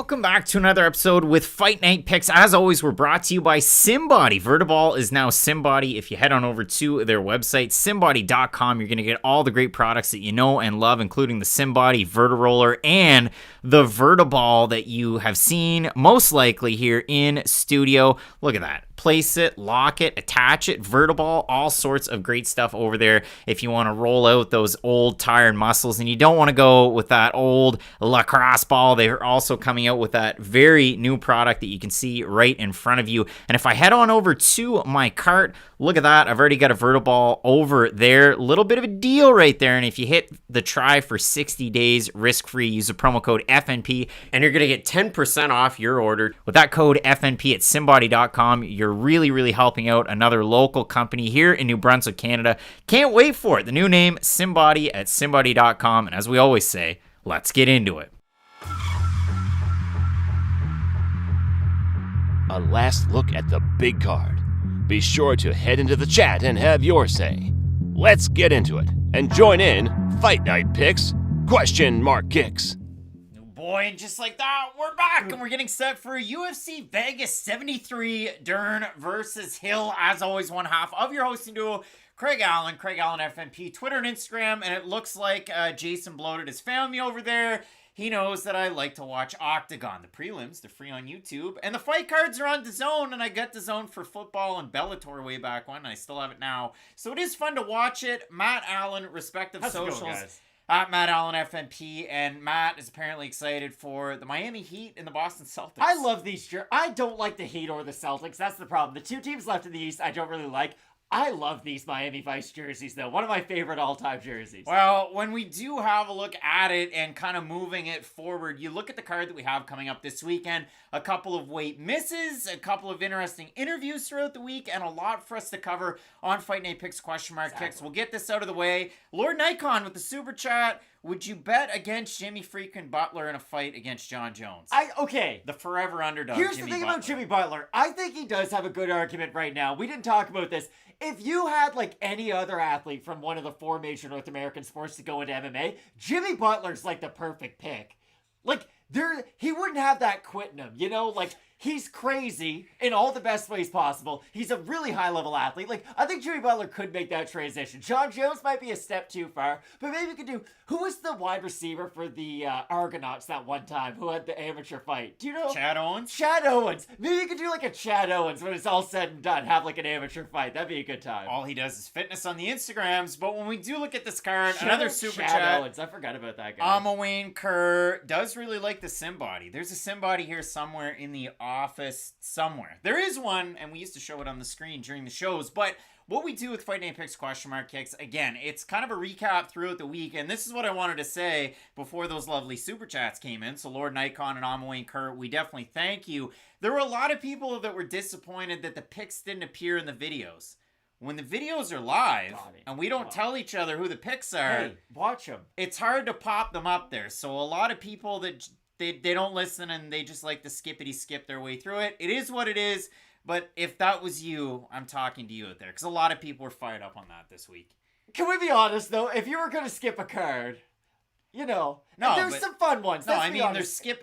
welcome back to another episode with Fight Night Picks. As always, we're brought to you by SimBody. Vertiball is now SimBody. If you head on over to their website, simbody.com, you're going to get all the great products that you know and love, including the SimBody Vertiroller and the Vertiball that you have seen most likely here in studio. Look at that. Place it, lock it, attach it, Vertiball, all sorts of great stuff over there if you want to roll out those old tired muscles and you don't want to go with that old lacrosse ball. They're also coming out with that very new product that you can see right in front of you. And if I head on over to my cart, look at that. I've already got a Vertiball over there. Little bit of a deal right there. And if you hit the try for 60 days risk-free, use the promo code FNP and you're going to get 10% off your order. With that code FNP at simbody.com, you're really helping out another local company here in New Brunswick, Canada. Can't wait for it. The new name, SimBody at simbody.com. And as we always say, let's get into it. A last look at the big card. Be sure to head into the chat and have your say. Let's get into it and join in Fight Night Picks ? Kicks. Boy, and just like that, we're back and we're getting set for UFC Vegas 73, Dern versus Hill. As always, one half of your hosting duo, Craig Allen FNP, Twitter and Instagram, and it looks like Jason Bloated has found me over there. He knows that I like to watch Octagon. The prelims, they're free on YouTube, and the fight cards are on DAZN, and I got DAZN for football and Bellator way back when, and I still have it now. So it is fun to watch it. Matt Allen, respective socials. Guys? At Matt Allen FNP, and Matt is apparently excited for the Miami Heat and the Boston Celtics. I love these I don't like the Heat or the Celtics. That's the problem. The two teams left in the East I don't really like. I love these Miami Vice jerseys, though. One of my favorite all-time jerseys. Well, when we do have a look at it and kind of moving it forward, you look at the card that we have coming up this weekend, a couple of weight misses, a couple of interesting interviews throughout the week, and a lot for us to cover on Fight Night Picks ? Kicks. We'll get this out of the way. Lord Nikon with the super chat. Would you bet against Jimmy freaking Butler in a fight against John Jones? Okay. The forever underdog. Here's Jimmy the thing Butler. about Jimmy Butler. I think he does have a good argument right now. We didn't talk about this. If you had, like, any other athlete from one of the four major North American sports to go into MMA, Jimmy Butler's, like, the perfect pick. Like, he wouldn't have that quit in him, you know? Like, he's crazy in all the best ways possible. He's a really high-level athlete. Like, I think Jimmy Butler could make that transition. John Jones might be a step too far, but maybe we could do... Who was the wide receiver for the Argonauts that one time who had the amateur fight? Do you know? Chad Owens? Chad Owens. Maybe you could do like a Chad Owens when it's all said and done. Have like an amateur fight. That'd be a good time. All he does is fitness on the Instagrams, but when we do look at this card, another super Chad chat. Owens. I forgot about that guy. Wayne Kerr does really like the SimBody. There's a SimBody here somewhere in the office somewhere. There is one, and we used to show it on the screen during the shows, but what we do with Fight Night Picks ? Kicks, again, it's kind of a recap throughout the week, and this is what I wanted to say before those lovely super chats came in. So Lord Nikon and Wayne Kerr, we definitely thank you. There were a lot of people that were disappointed that the picks didn't appear in the videos. When the videos are live, and we don't tell each other who the picks are, hey, watch them. It's hard to pop them up there. So a lot of people that they don't listen and they just like to skip their way through it. It is what it is. But if that was you, I'm talking to you out there. Because a lot of people were fired up on that this week. Can we be honest, though? If you were going to skip a card, you know, there's some fun ones. No, I mean,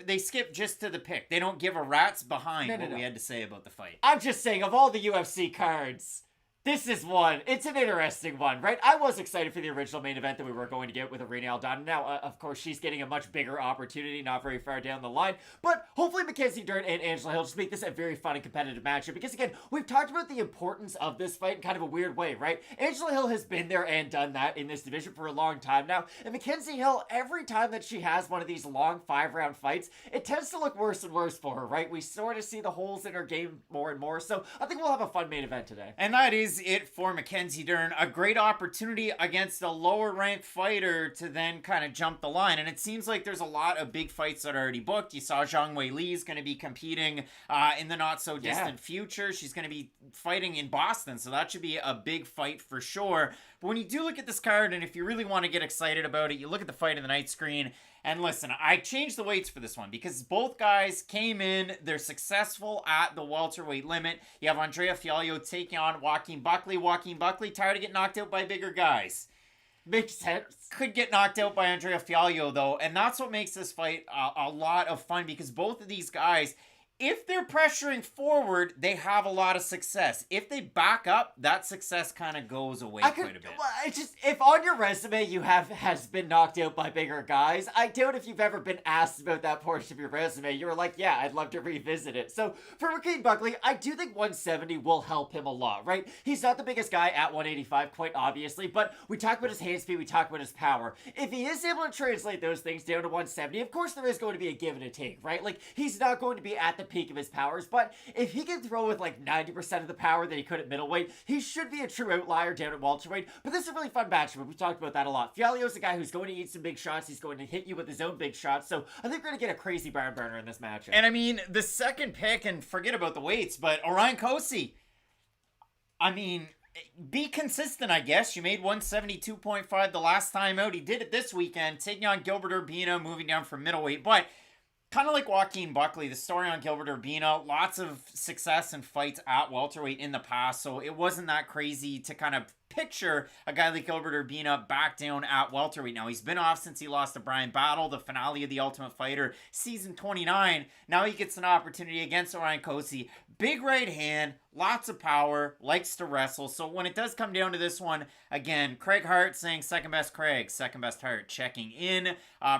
they skip just to the pick. They don't give a rat's behind what we had to say about the fight. I'm just saying, of all the UFC cards... This is one. It's an interesting one, right? I was excited for the original main event that we were going to get with Irene Aldana. Now, of course, she's getting a much bigger opportunity, not very far down the line. But hopefully Mackenzie Dern and Angela Hill just make this a very fun and competitive matchup. Because, again, we've talked about the importance of this fight in kind of a weird way, right? Angela Hill has been there and done that in this division for a long time now. And Mackenzie Hill, every time that she has one of these long 5-round fights, it tends to look worse and worse for her, right? We sort of see the holes in her game more and more. So I think we'll have a fun main event today. And that is it for Mackenzie Dern. A great opportunity against a lower ranked fighter to then kind of jump the line. And it seems like there's a lot of big fights that are already booked. You saw Zhang Wei Li is going to be competing in the not so distant future. She's going to be fighting in Boston, so that should be a big fight for sure. But when you do look at this card, and if you really want to get excited about it, you look at the fight of the night screen. And listen, I changed the weights for this one because both guys came in. They're successful at the welterweight limit. You have Andrea Fialho taking on Joaquin Buckley. Joaquin Buckley, tired of getting knocked out by bigger guys. Makes sense. Could get knocked out by Andrea Fialho, though, and that's what makes this fight a lot of fun, because both of these guys, if they're pressuring forward, they have a lot of success. If they back up, that success kind of goes away quite a bit. Well, it's just, if on your resume you has been knocked out by bigger guys, I doubt if you've ever been asked about that portion of your resume, you were like, yeah, I'd love to revisit it. So for Joaquin Buckley, I do think 170 will help him a lot, right? He's not the biggest guy at 185, quite obviously, but we talk about his hand speed, we talk about his power. If he is able to translate those things down to 170, of course there is going to be a give and a take, right? Like, he's not going to be at the peak of his powers, but if he can throw with like 90% of the power that he could at middleweight, he should be a true outlier down at welterweight. But this is a really fun matchup. We've talked about that a lot. Fialho's a guy who's going to eat some big shots. He's going to hit you with his own big shots. So I think we're going to get a crazy barn burner in this matchup. And I mean, the second pick, and forget about the weights, but Orion Cosce, I mean, be consistent, I guess. You made 172.5 the last time out. He did it this weekend, taking on Gilbert Urbina, moving down from middleweight. But kind of like Joaquin Buckley, the story on Gilbert Urbina, lots of success in fights at welterweight in the past, so it wasn't that crazy to kind of picture a guy like Gilbert Urbina back down at welterweight. Now, he's been off since he lost to Brian Battle, the finale of The Ultimate Fighter, season 29. Now he gets an opportunity against Orion Cosce. Big right hand, lots of power, likes to wrestle. So when it does come down to this one, again, Craig Hart saying second best Craig, second best Hart checking in.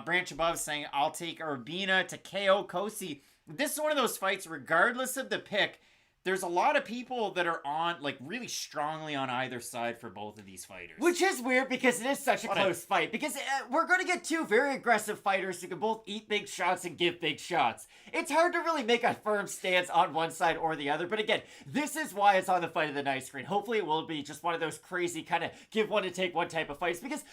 Branch Above saying I'll take Urbina to KO Cosce. This is one of those fights, regardless of the pick, there's a lot of people that are on, like, really strongly on either side for both of these fighters. Which is weird because it is such a close fight. Because we're going to get two very aggressive fighters who can both eat big shots and give big shots. It's hard to really make a firm stance on one side or the other. But again, this is why it's on the Fight of the Night screen. Hopefully it will be just one of those crazy kind of give one to take one type of fights. Because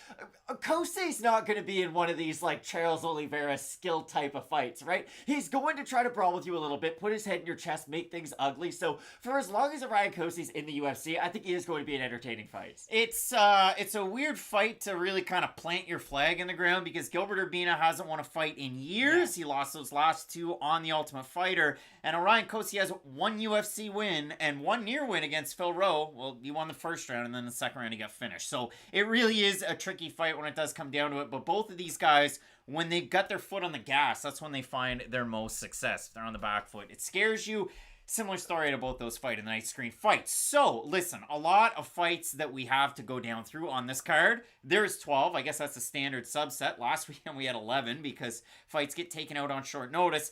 Cosce's not going to be in one of these, like, Charles Oliveira skill type of fights, right? He's going to try to brawl with you a little bit, put his head in your chest, make things ugly. So for as long as Orion Cosce's in the UFC, I think he is going to be an entertaining fight. It's a weird fight to really kind of plant your flag in the ground, because Gilbert Urbina hasn't won a fight in years. Yeah. He lost those last two on The Ultimate Fighter, and Orion Cosce has one UFC win and one near win against Phil Rowe. Well, he won the first round, and then the second round he got finished. So it really is a tricky fight when it does come down to it, but both of these guys, when they got their foot on the gas, that's when they find their most success. If they're on the back foot, it scares you. Similar story to both those Fight of the Night screen fights. So, listen, a lot of fights that we have to go down through on this card. There's 12. I guess that's a standard subset. Last weekend we had 11 because fights get taken out on short notice.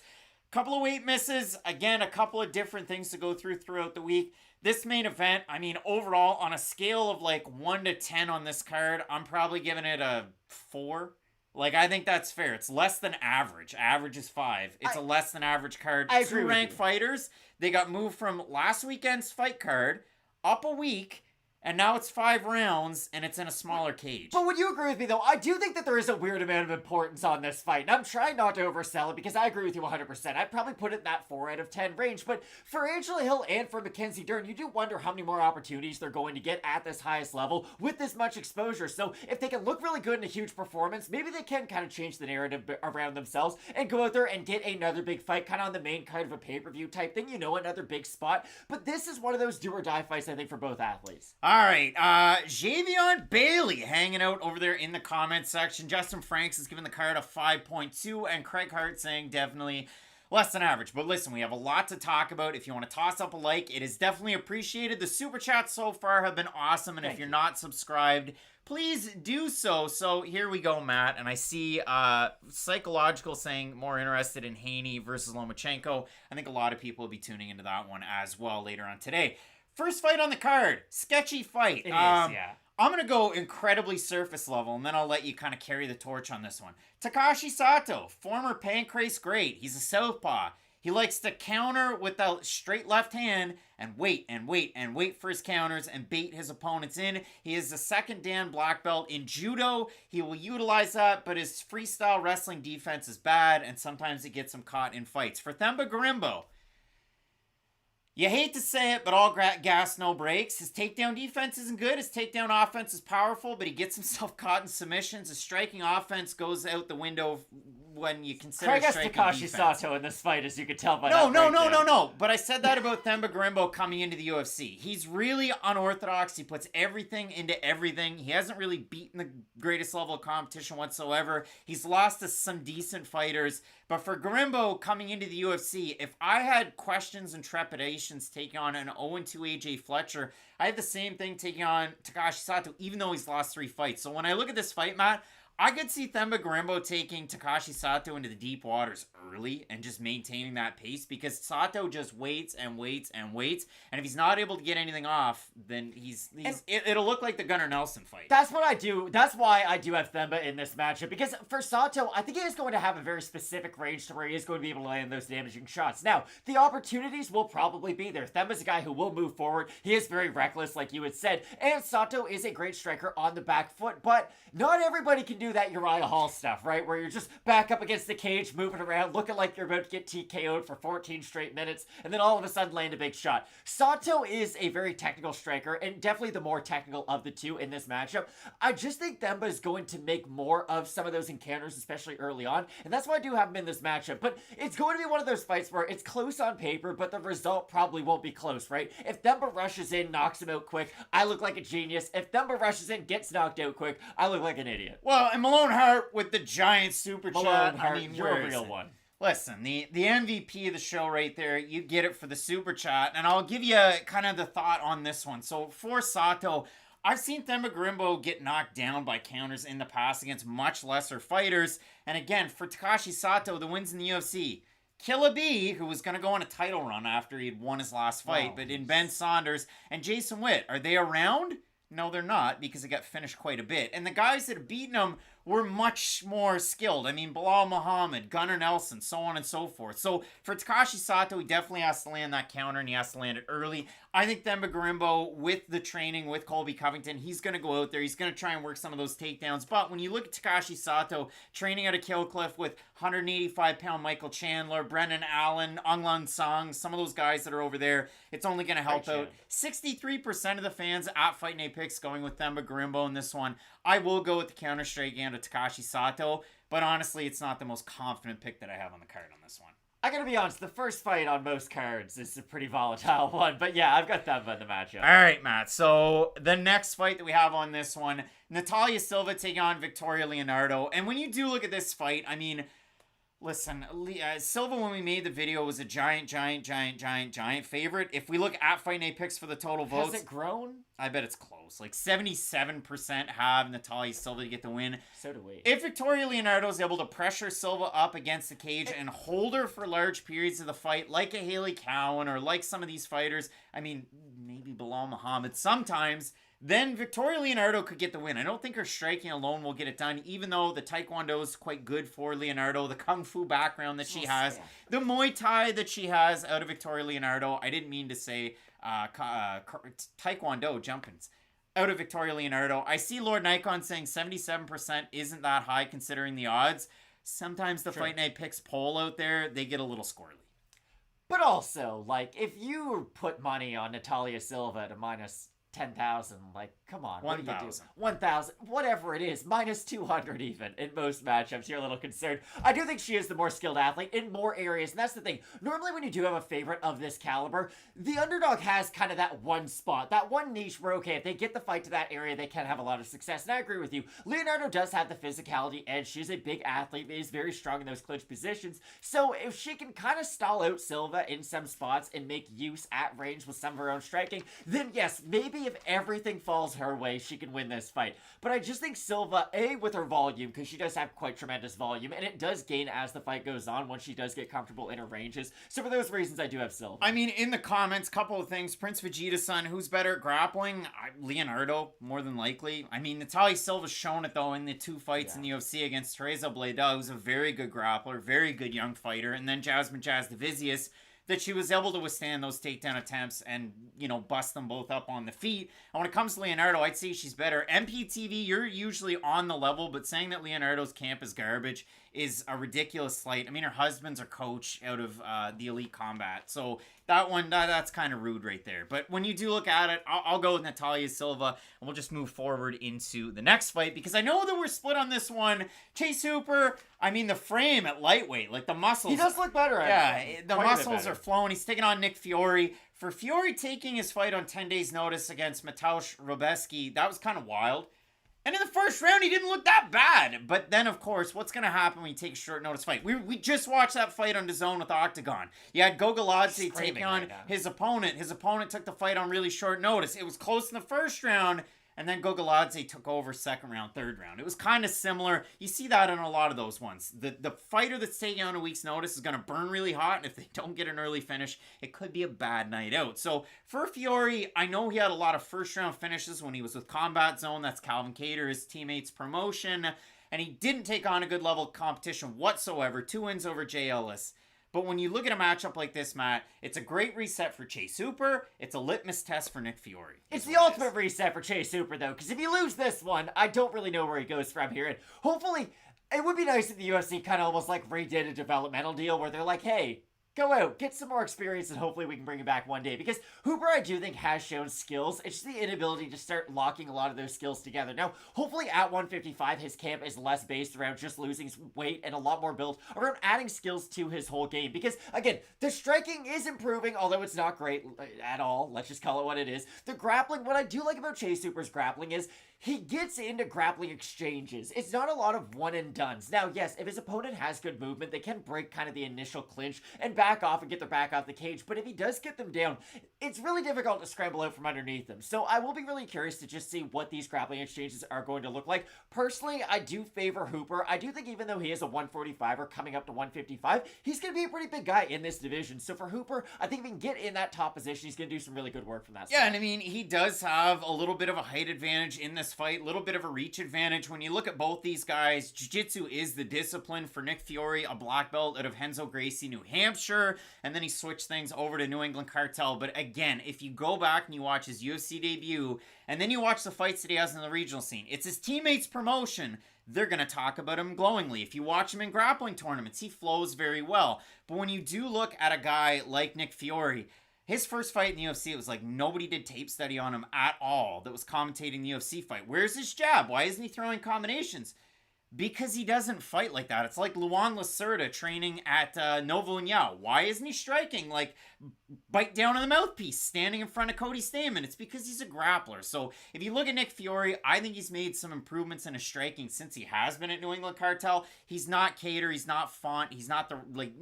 Couple of weight misses. Again, a couple of different things to go through throughout the week. This main event, I mean, overall, on a scale of like 1 to 10 on this card, I'm probably giving it a 4. Like, I think that's fair. It's less than average. Average is 5. It's a less than average card. I agree with Two ranked you. fighters. They got moved from last weekend's fight card up a week, and now it's 5 rounds, and it's in a smaller cage. But would you agree with me, though? I do think that there is a weird amount of importance on this fight. And I'm trying not to oversell it because I agree with you 100%. I'd probably put it in that 4 out of 10 range. But for Angela Hill and for Mackenzie Dern, you do wonder how many more opportunities they're going to get at this highest level with this much exposure. So if they can look really good in a huge performance, maybe they can kind of change the narrative around themselves and go out there and get another big fight, kind of on the main card of a pay-per-view type thing, you know, another big spot. But this is one of those do-or-die fights, I think, for both athletes. All right, Javion Bailey hanging out over there in the comments section. Justin Franks is giving the card a 5.2, and Craig Hart saying definitely less than average. But listen, we have a lot to talk about. If you want to toss up a like, it is definitely appreciated. The super chats so far have been awesome, and if you're not subscribed, please do so. So here we go, Matt, and I see Psychological saying more interested in Haney versus Lomachenko. I think a lot of people will be tuning into that one as well later on today. First fight on the card, sketchy fight. It is, yeah. I'm going to go incredibly surface level, and then I'll let you kind of carry the torch on this one. Takashi Sato, former Pancrase great. He's a southpaw. He likes to counter with a straight left hand and wait and wait and wait for his counters and bait his opponents in. He is the second Dan black belt in judo. He will utilize that, but his freestyle wrestling defense is bad, and sometimes it gets him caught in fights. For Themba Gorimbo, you hate to say it, but all gas, no brakes. His takedown defense isn't good. His takedown offense is powerful, but he gets himself caught in submissions. His striking offense goes out the window when you consider Craig has striking Takashi defense. Sato in this fight, as you can tell by No, that no, no, breakdown. no, no. But I said that about Themba Gorimbo coming into the UFC. He's really unorthodox. He puts everything into everything. He hasn't really beaten the greatest level of competition whatsoever. He's lost to some decent fighters. But for Gorimbo coming into the UFC, if I had questions and trepidations taking on an 0-2 AJ Fletcher, I had the same thing taking on Takashi Sato, even though he's lost 3 fights. So when I look at this fight, Matt, I could see Themba Gorimbo taking Takashi Sato into the deep waters early and just maintaining that pace, because Sato just waits and waits and waits, and if he's not able to get anything off, then it'll look like the Gunnar Nelson fight. That's what I do. That's why I do have Themba in this matchup, because for Sato, I think he is going to have a very specific range to where he is going to be able to land those damaging shots. Now, the opportunities will probably be there. Themba's a guy who will move forward. He is very reckless, like you had said, and Sato is a great striker on the back foot, but not everybody can do that Uriah Hall stuff, right? Where you're just back up against the cage, moving around, looking like you're about to get TKO'd for 14 straight minutes, and then all of a sudden land a big shot. Sato is a very technical striker, and definitely the more technical of the two in this matchup. I just think Themba is going to make more of some of those encounters, especially early on, and that's why I do have him in this matchup. But it's going to be one of those fights where it's close on paper, but the result probably won't be close, right? If Themba rushes in, knocks him out quick, I look like a genius. If Themba rushes in, gets knocked out quick, I look like an idiot. Well, and Malone Hart with the giant super Malone chat. Hart, I mean, you're where a is real it? one. Listen, the MVP of the show right there, you get it for the super chat, and I'll give you kind of the thought on this one. So for Sato, I've seen Themba Gorimbo get knocked down by counters in the past against much lesser fighters, and again, for Takashi Sato, the wins in the UFC. Killa B, who was going to go on a title run after he had won his last fight, but in Ben Saunders and Jason Witt, are they around? No, they're not, because it got finished quite a bit. And the guys that have beaten him were much more skilled. I mean, Bilal Muhammad, Gunnar Nelson, so on and so forth. So for Takashi Sato, he definitely has to land that counter, and he has to land it early. I think Themba Gorimbo, with the training with Colby Covington, he's going to go out there. He's going to try and work some of those takedowns. But when you look at Takashi Sato training at a Killcliff with 185-pound Michael Chandler, Brendan Allen, Onglan Song, some of those guys that are over there, it's only going to help out. 63% of the fans at Fight Night Picks going with Themba Gorimbo in this one. I will go with the counter straight game to Takashi Sato, but honestly, it's not the most confident pick that I have on the card on this one. I gotta be honest, the first fight on most cards is a pretty volatile one, but yeah, I've got Themba in the matchup. All right, Matt. So the next fight that we have on this one, Natalia Silva taking on Victoria Leonardo. And when you do look at this fight, I mean, listen, Silva, when we made the video, was a giant favorite. If we look at Fight Night Picks for the total votes, Has it grown? I bet it's close. Like 77% have Natalia Silva to get the win. So do we. If Victoria Leonardo is able to pressure Silva up against the cage and hold her for large periods of the fight, like a Haley Cowan or like some of these fighters, I mean, maybe Bilal Muhammad sometimes, then Victoria Leonardo could get the win. I don't think her striking alone will get it done, even though the Taekwondo is quite good for Leonardo, the Kung Fu background that she has, the Muay Thai that she has out of Victoria Leonardo. I didn't mean to say Taekwondo jumpings. Out of Victoria Leonardo. I see Lord Nikon saying 77% isn't that high considering the odds. Sometimes the Fight Night Picks poll out there, they get a little squirrely. But also, like, if you put money on Natalia Silva at a minus 10,000, like, come on. 1,000. 1,000, whatever it is, minus 200 even in most matchups. You're a little concerned. I do think she is the more skilled athlete in more areas, and that's the thing. Normally when you do have a favorite of this caliber, the underdog has kind of that one spot, that one niche where, okay, if they get the fight to that area, they can have a lot of success. And I agree with you. Leonardo does have the physicality edge. She's a big athlete, is very strong in those clinch positions. So if she can kind of stall out Silva in some spots and make use at range with some of her own striking, then yes, maybe if everything falls her way, she can win this fight. But I just think Silva, A, with her volume, because she does have quite tremendous volume, and it does gain as the fight goes on once she does get comfortable in her ranges. So for those reasons, I do have Silva. I mean, in the comments, couple of things. Prince Vegeta's son, who's better at grappling? Leonardo, more than likely. I mean, Natalia Silva's shown it, though, in the 2 fights in the UFC against Teresa Bleda, who's a very good grappler, very good young fighter, and then Jasmine Jazz Divisius, that she was able to withstand those takedown attempts and, you know, bust them both up on the feet. And when it comes to Leonardo, I'd say she's better. MPTV, you're usually on the level, but saying that Leonardo's camp is garbage is a ridiculous slight. I mean, her husband's a coach out of the Elite Combat. So that one, that's kind of rude right there. But when you do look at it, I'll go with Natalia Silva, and we'll just move forward into the next fight, because I know that we're split on this one. Chase Hooper, I mean, the frame at lightweight, like the muscles. He does look better. The muscles are flowing. He's taking on Nick Fiore. For Fiore taking his fight on 10 days' notice against Mateusz Robeski, that was kind of wild. And in the first round, he didn't look that bad. But then, of course, what's going to happen when you take a short notice fight? We just watched that fight on DAZN with Octagon. You had Gogaladze taking on his opponent. His opponent took the fight on really short notice. It was close in the first round. And then Gogaladze took over second round, third round. It was kind of similar. You see that in a lot of those ones. The fighter that's taking on a week's notice is going to burn really hot. And if they don't get an early finish, it could be a bad night out. So for Fiore, I know he had a lot of first round finishes when he was with Combat Zone. That's Calvin Kattar, his teammate's promotion. And he didn't take on a good level of competition whatsoever. 2 wins over Jay Ellis. But when you look at a matchup like this, Matt, it's a great reset for Chase Hooper. It's a litmus test for Nick Fiore. It's the ultimate reset for Chase Hooper, though, because if you lose this one, I don't really know where he goes from here. And hopefully, it would be nice if the UFC kind of almost like redid a developmental deal where they're like, hey, go out, get some more experience, and hopefully we can bring him back one day. Because Hooper, I do think, has shown skills. It's just the inability to start locking a lot of those skills together. Now, hopefully at 155, his camp is less based around just losing weight and a lot more built around adding skills to his whole game. Because, again, the striking is improving, although it's not great at all. Let's just call it what it is. The grappling, what I do like about Chase Hooper's grappling is he gets into grappling exchanges. It's not a lot of one and dones. Now, yes, if his opponent has good movement, they can break kind of the initial clinch and back off and get their back off the cage. But if he does get them down, it's really difficult to scramble out from underneath them. So I will be really curious to just see what these grappling exchanges are going to look like. Personally, I do favor Hooper. I do think even though he is a 145er coming up to 155, he's going to be a pretty big guy in this division. So for Hooper, I think if he can get in that top position, he's going to do some really good work from that side. Yeah, and I mean, he does have a little bit of a height advantage in this fight, a little bit of a reach advantage. When you look at both these guys, jiu-jitsu is the discipline. For Nick Fiore, a black belt out of Henzo Gracie, New Hampshire, and then he switched things over to New England Cartel. But again, if you go back and you watch his UFC debut, and then you watch the fights that he has in the regional scene, it's his teammates' promotion. They're going to talk about him glowingly. If you watch him in grappling tournaments, he flows very well. But when you do look at a guy like Nick Fiore, his first fight in the UFC, it was like nobody did tape study on him at all that was commentating the UFC fight. Where's his jab? Why isn't he throwing combinations? Because he doesn't fight like that. It's like Luan Lacerda training at Novo União. Why isn't he striking? Like, bite down on the mouthpiece, standing in front of Cody Stamann. It's because he's a grappler. So if you look at Nick Fiore, I think he's made some improvements in his striking since he has been at New England Cartel. He's not Kattar. He's not Font. He's not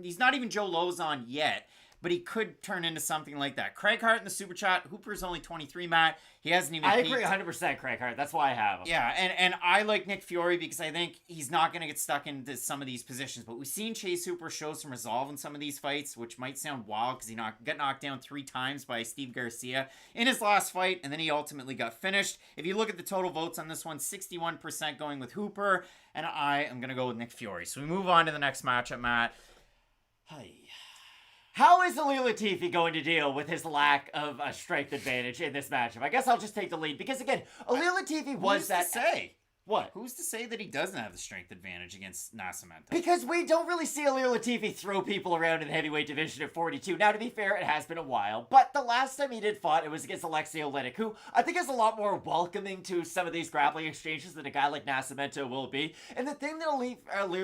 he's not even Joe Lozon yet. But he could turn into something like that. Craig Hart in the super chat. Hooper's only 23, Matt. He hasn't even peaked. I agree 100%, Craig Hart. That's why I have him. Yeah, and I like Nick Fiore because I think he's not going to get stuck into some of these positions. But we've seen Chase Hooper show some resolve in some of these fights, which might sound wild because he got knocked down 3 times by Steve Garcia in his last fight, and then he ultimately got finished. If you look at the total votes on this one, 61% going with Hooper, and I am going to go with Nick Fiore. So we move on to the next matchup, Matt. Hi. How is Ilir Latifi going to deal with his lack of a strength advantage in this matchup? I guess I'll just take the lead because, again, Ilir Latifi was that... Who's to say? What? Who's to say that he doesn't have the strength advantage against Nascimento? Because we don't really see Ilir Latifi throw people around in the heavyweight division at 42. Now, to be fair, it has been a while, but the last time he did fight, it was against Alexei Oleinik, who I think is a lot more welcoming to some of these grappling exchanges than a guy like Nascimento will be. And the thing that Ilir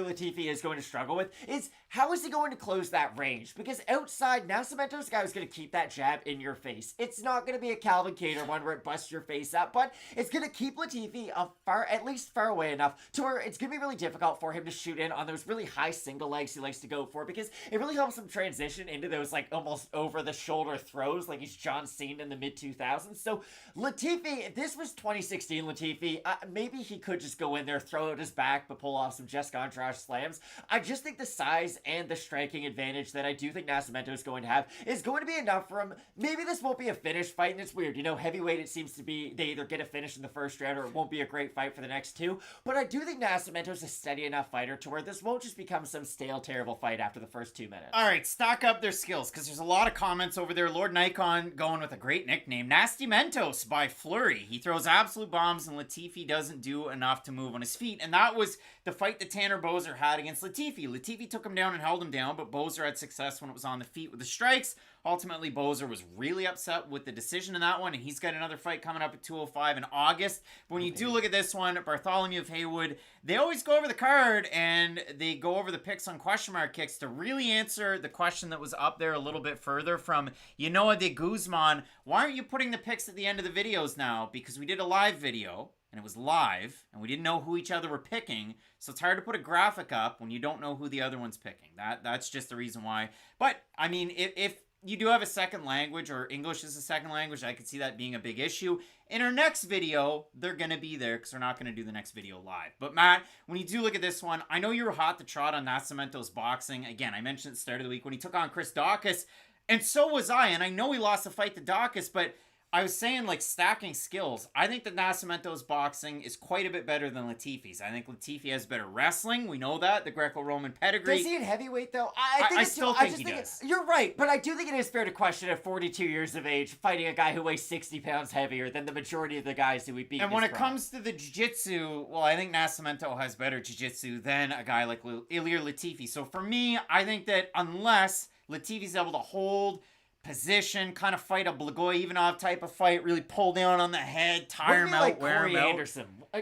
Latifi is going to struggle with is how is he going to close that range? Because outside, Nascimento's guy is going to keep that jab in your face. It's not going to be a Calvin Kattar one where it busts your face up, but it's going to keep Latifi at least far away enough to where it's going to be really difficult for him to shoot in on those really high single legs he likes to go for, because it really helps him transition into those like almost over the shoulder throws like he's John Cena in the mid 2000s. So Latifi, if this was 2016 Latifi, maybe he could just go in there, throw out his back, but pull off some Jessica Andrade slams. I just think the size and the striking advantage that I do think Nascimento is going to have is going to be enough for him. Maybe this won't be a finished fight, and it's weird, you know, heavyweight, it seems to be they either get a finish in the first round or it won't be a great fight for the next 2. But I do think Nascimento's a steady enough fighter to where this won't just become some stale, terrible fight after the first 2 minutes. All right, stock up their skills, because there's a lot of comments over there. Lord Nikon going with a great nickname, Nastimentos by Fleury. He throws absolute bombs, and Latifi doesn't do enough to move on his feet. And that was the fight that Tanner Boser had against Latifi. Latifi took him down and held him down, but Boser had success when it was on the feet with the strikes. Ultimately, Boser was really upset with the decision in that one, and he's got another fight coming up at 205 in August. But when you do look at this one, Bartholomew of Haywood. They always go over the card and they go over the picks on question mark kicks to really answer the question that was up there a little bit further from Yanoa de Guzman. Why aren't you putting the picks at the end of the videos now? Because we did a live video and it was live and we didn't know who each other were picking. So it's hard to put a graphic up when you don't know who the other one's picking. That's just the reason why. But I mean, if you do have a second language or English is a second language, I could see that being a big issue. In our next video, they're going to be there because we're not going to do the next video live. But Matt, when you do look at this one, I know you were hot to trot on Nascimento's boxing. Again, I mentioned at the start of the week when he took on Chris Daukaus, and so was I. And I know he lost the fight to Daukaus, but I was saying, like, stacking skills. I think that Nascimento's boxing is quite a bit better than Latifi's. I think Latifi has better wrestling. We know that. The Greco-Roman pedigree. Does he in heavyweight, though? I still think he does. You're right, but I do think it is fair to question at 42 years of age, fighting a guy who weighs 60 pounds heavier than the majority of the guys who we beat. And when it comes to the jiu-jitsu, well, I think Nascimento has better jiu-jitsu than a guy like Ilir Latifi. So for me, I think that unless Latifi's able to hold position, kind of fight a Blagoy Ivanov type of fight, really pull down on the head, tire him out, like wear him out.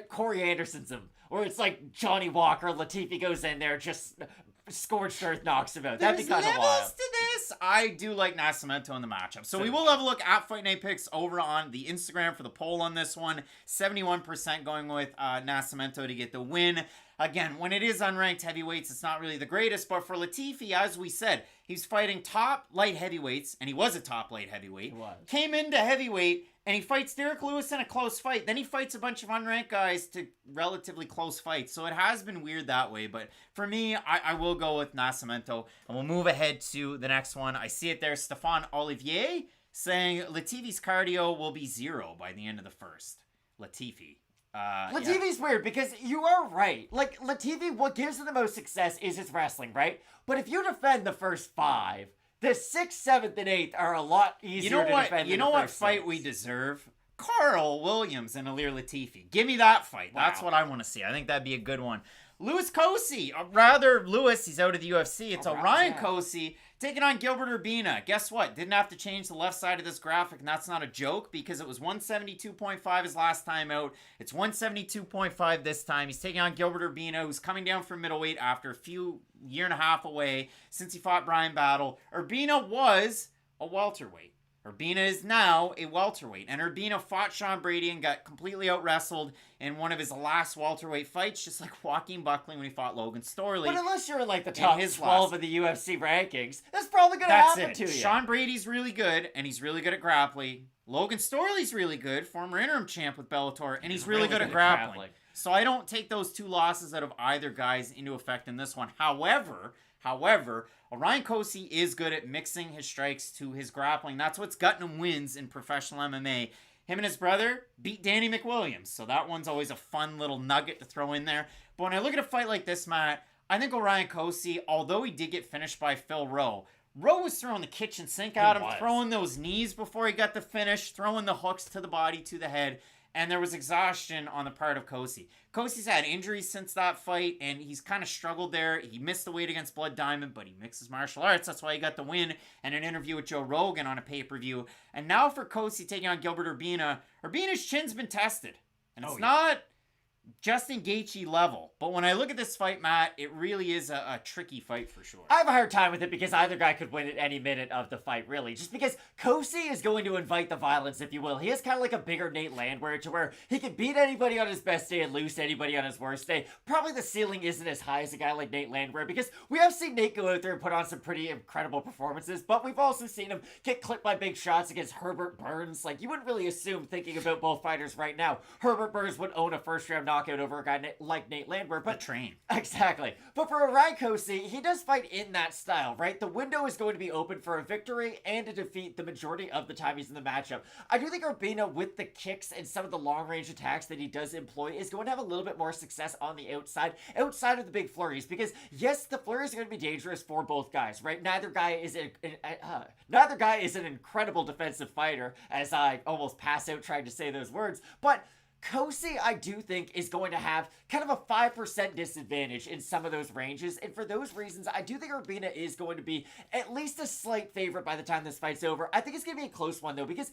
Corey Anderson's him, where it's like Johnny Walker, Latifi goes in there, just scorched earth knocks him out. That'd be kind of wild. Levels to this. I do like Nascimento in the matchup. So we will have a look at Fight Night Picks over on the Instagram for the poll on this one. 71% going with Nascimento to get the win. Again, when it is unranked heavyweights, it's not really the greatest, but for Latifi, as we said, he's fighting top light heavyweights, and he was a top light heavyweight. He was. Came into heavyweight, and he fights Derek Lewis in a close fight. Then he fights a bunch of unranked guys to relatively close fights. So it has been weird that way, but for me, I will go with Nascimento, and we'll move ahead to the next one. I see it there, Stefan Olivier saying Latifi's cardio will be 0 by the end of the first. Latifi's weird because you are right. Like, Latifi, what gives him the most success is his wrestling, right? But if you defend the first 5, the 6th, 7th, and 8th are a lot easier to defend. You know what fight we deserve? Carl Williams and Ilir Latifi. Give me that fight. Wow. That's what I want to see. I think that'd be a good one. Louis Cosce, Lewis, he's out of the UFC. It's Orion Cosce taking on Gilbert Urbina. Guess what? Didn't have to change the left side of this graphic, and that's not a joke because it was 172.5 his last time out. It's 172.5 this time. He's taking on Gilbert Urbina, who's coming down from middleweight after a year and a half away since he fought Brian Battle. Urbina was a welterweight. Urbina is now a welterweight, and Urbina fought Sean Brady and got completely out-wrestled in one of his last welterweight fights, just like Joaquin Buckley when he fought Logan Storley. But unless you're in like the top 12 of the UFC rankings, that's probably going to happen to you. Sean Brady's really good, and he's really good at grappling. Logan Storley's really good, former interim champ with Bellator, and he's really good at grappling. So I don't take those 2 losses out of either guys into effect in this one. However, Orion Cosce is good at mixing his strikes to his grappling. That's what's gotten him wins in professional MMA. Him and his brother beat Danny McWilliams. So that one's always a fun little nugget to throw in there. But when I look at a fight like this, Matt, I think Orion Cosce, although he did get finished by Phil Rowe was throwing the kitchen sink at him, throwing those knees before he got the finish, throwing the hooks to the body, to the head. And there was exhaustion on the part of Cosce. Cosce's had injuries since that fight, and he's kind of struggled there. He missed the weight against Blood Diamond, but he mixes martial arts. That's why he got the win and an interview with Joe Rogan on a pay-per-view. And now for Cosce taking on Gilbert Urbina, Urbina's chin's been tested. And it's not Justin Gaethje level. But when I look at this fight, Matt, it really is a tricky fight for sure. I have a hard time with it because either guy could win at any minute of the fight, really. Just because Cosce is going to invite the violence, if you will. He has kind of like a bigger Nate Landwehr to where he can beat anybody on his best day and lose anybody on his worst day. Probably the ceiling isn't as high as a guy like Nate Landwehr because we have seen Nate go out there and put on some pretty incredible performances, but we've also seen him get clipped by big shots against Herbert Burns. Like, you wouldn't really assume, thinking about both fighters right now, Herbert Burns would own a first-round knockout over a guy like Nate Landwehr, but train. Exactly. But for Orion Cosce, he does fight in that style, right? The window is going to be open for a victory and a defeat the majority of the time he's in the matchup. I do think Urbina, with the kicks and some of the long-range attacks that he does employ, is going to have a little bit more success on the outside of the big flurries, because yes, the flurries are going to be dangerous for both guys, right? Neither guy is an incredible defensive fighter, as I almost pass out trying to say those words, but Cosce, I do think, is going to have kind of a 5% disadvantage in some of those ranges, and for those reasons, I do think Urbina is going to be at least a slight favorite by the time this fight's over. I think it's going to be a close one, though, because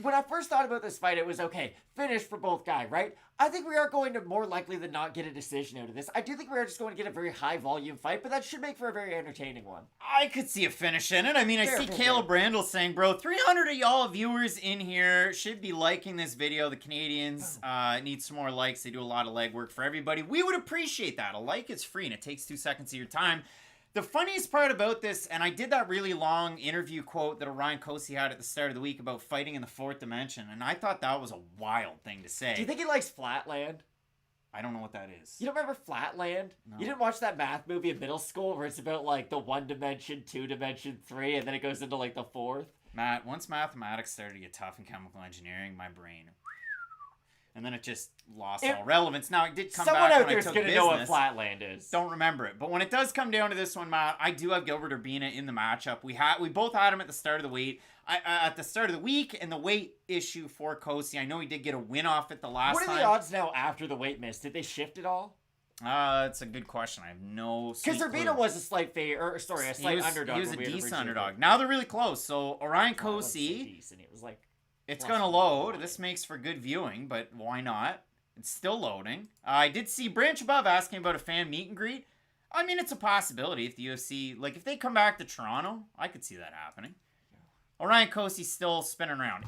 when I first thought about this fight, it was, okay, finish for both guys, right? I think we are going to more likely than not get a decision out of this. I do think we are just going to get a very high volume fight, but that should make for a very entertaining one. I could see a finish in it. I mean, I see Caleb Randall saying, bro, 300 of y'all viewers in here should be liking this video. The Canadians need some more likes. They do a lot of legwork for everybody. We would appreciate that. A like is free, and it takes 2 seconds of your time. The funniest part about this, and I did that really long interview quote that Orion Cosce had at the start of the week about fighting in the 4th dimension, and I thought that was a wild thing to say. Do you think he likes Flatland? I don't know what that is. You don't remember Flatland? No. You didn't watch that math movie in middle school where it's about, like, the 1 dimension, 2 dimension, 3, and then it goes into, like, the 4th? Matt, once mathematics started to get tough in chemical engineering, my brain... And then it just lost all relevance. Now, it did come back when I took business. Someone out there's going to know what Flatland is. Don't remember it. But when it does come down to this one, Matt, I do have Gilbert Urbina in the matchup. We both had him at the start of the week. At the start of the week, and the weight issue for Cosce. I know he did get a win off it the last time. What are the odds now after the weight miss? Did they shift at all? It's a good question. I have no clue. Because Urbina was a slight underdog. He was a decent underdog. Now they're really close. So Orion Cosce... decent. It was like... It's going to load. This makes for good viewing, but why not? It's still loading. I did see Branch Above asking about a fan meet and greet. I mean, it's a possibility if the UFC... Like, if they come back to Toronto, I could see that happening. Orion Cosce's still spinning around.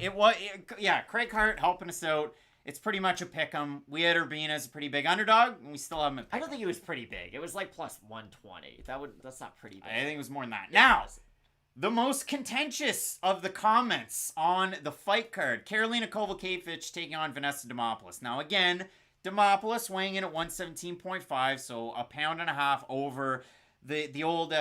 Craig Hart helping us out. It's pretty much a pick'em. We had Urbina as a pretty big underdog, and we still have him at pick'em. I don't think it was pretty big. It was like plus 120. That's not pretty big. I think it was more than that. Now... The most contentious of the comments on the fight card. Karolina Kowalkiewicz taking on Vanessa Demopoulos. Now, again, Demopoulos weighing in at 117.5, so a pound and a half over the old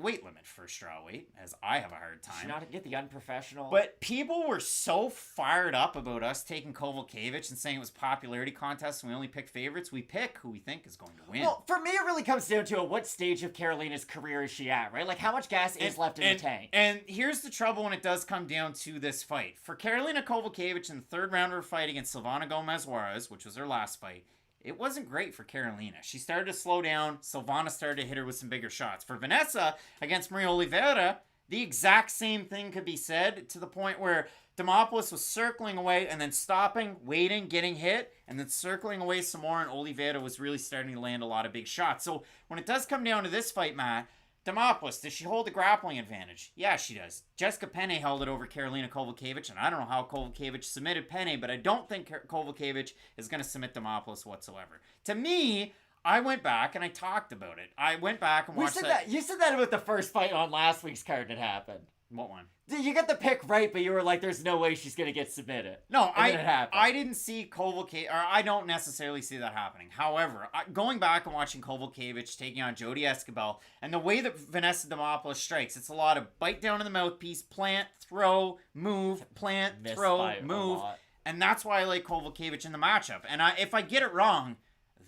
weight limit for straw weight, as I have a hard time. Should not get the unprofessional. But people were so fired up about us taking Kowalkiewicz and saying it was a popularity contest and we only pick favorites. We pick who we think is going to win. Well, for me, it really comes down to what stage of Karolina's career is she at, right? Like, how much gas is left in the tank? And here's the trouble when it does come down to this fight. For Karolina Kowalkiewicz in the third round of her fight against Silvana Gomez Juarez, which was her last fight, it wasn't great for Karolina. She started to slow down. Silvana started to hit her with some bigger shots. For Vanessa, against Maria Oliveira, the exact same thing could be said, to the point where Demopoulos was circling away and then stopping, waiting, getting hit, and then circling away some more, and Oliveira was really starting to land a lot of big shots. So when it does come down to this fight, Matt, Demopoulos, does she hold the grappling advantage? Yeah, she does. Jessica Penne held it over Karolina Kowalkiewicz, and I don't know how Kowalkiewicz submitted Penne, but I don't think Kowalkiewicz is going to submit Demopoulos whatsoever. To me, I went back and I talked about it. I went back and watched that. You said that about the first fight on last week's card that happened. What one? You got the pick right, but you were like, there's no way she's going to get submitted. No, I didn't see Kowalkiewicz, or I don't necessarily see that happening. However, going back and watching Kowalkiewicz taking on Jody Escobar, and the way that Vanessa Demopoulos strikes, it's a lot of bite down in the mouthpiece, plant, throw, move, plant, throw, move. And that's why I like Kowalkiewicz in the matchup. And if I get it wrong,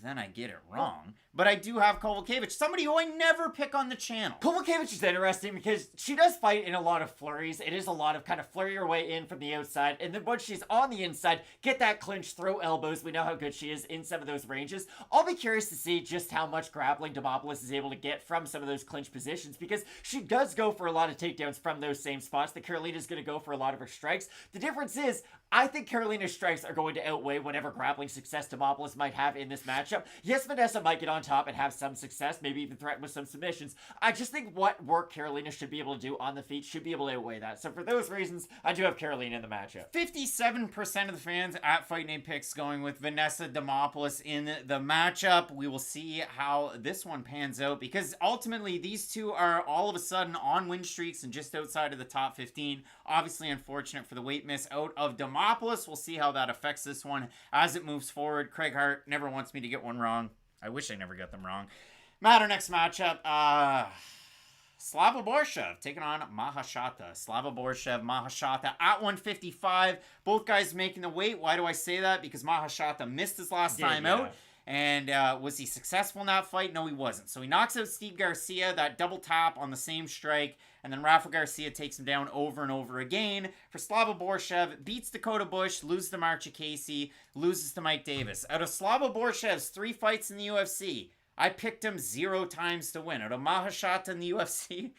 then I get it wrong. But I do have Kowalkiewicz, somebody who I never pick on the channel. Kowalkiewicz is interesting because she does fight in a lot of flurries. It is a lot of kind of flurry your way in from the outside. And then once she's on the inside, get that clinch, throw elbows. We know how good she is in some of those ranges. I'll be curious to see just how much grappling Demopoulos is able to get from some of those clinch positions, because she does go for a lot of takedowns from those same spots. The Karolina's going to go for a lot of her strikes. The difference is, I think Karolina's strikes are going to outweigh whatever grappling success Demopoulos might have in this matchup. Yes, Vanessa might get on top and have some success, maybe even threaten with some submissions. I just think what work Karolina should be able to do on the feet should be able to outweigh that. So for those reasons, I do have Karolina in the matchup. 57% of the fans at Fight Night Picks going with Vanessa Demopoulos in the matchup. We will see how this one pans out, because ultimately these two are all of a sudden on win streaks and just outside of the top 15. Obviously unfortunate for the weight miss out of Demopoulos. We'll see how that affects this one as it moves forward. Craig Hart never wants me to get one wrong. I wish I never got them wrong. Matt, our next matchup, Slava Borshchev taking on Maheshate. Slava Borshchev, Maheshate at 155. Both guys making the weight. Why do I say that? Because Maheshate missed his last time out. And was he successful in that fight? No, he wasn't. So he knocks out Steve Garcia, that double tap on the same strike, and then Rafa Garcia takes him down over and over again. For Slava Borshchev, beats Dakota Bush, loses to Mark Casey, loses to Mike Davis. Out of Slava Borshchev's 3 fights in the UFC, I picked him 0 times to win. Out of Maheshate in the UFC,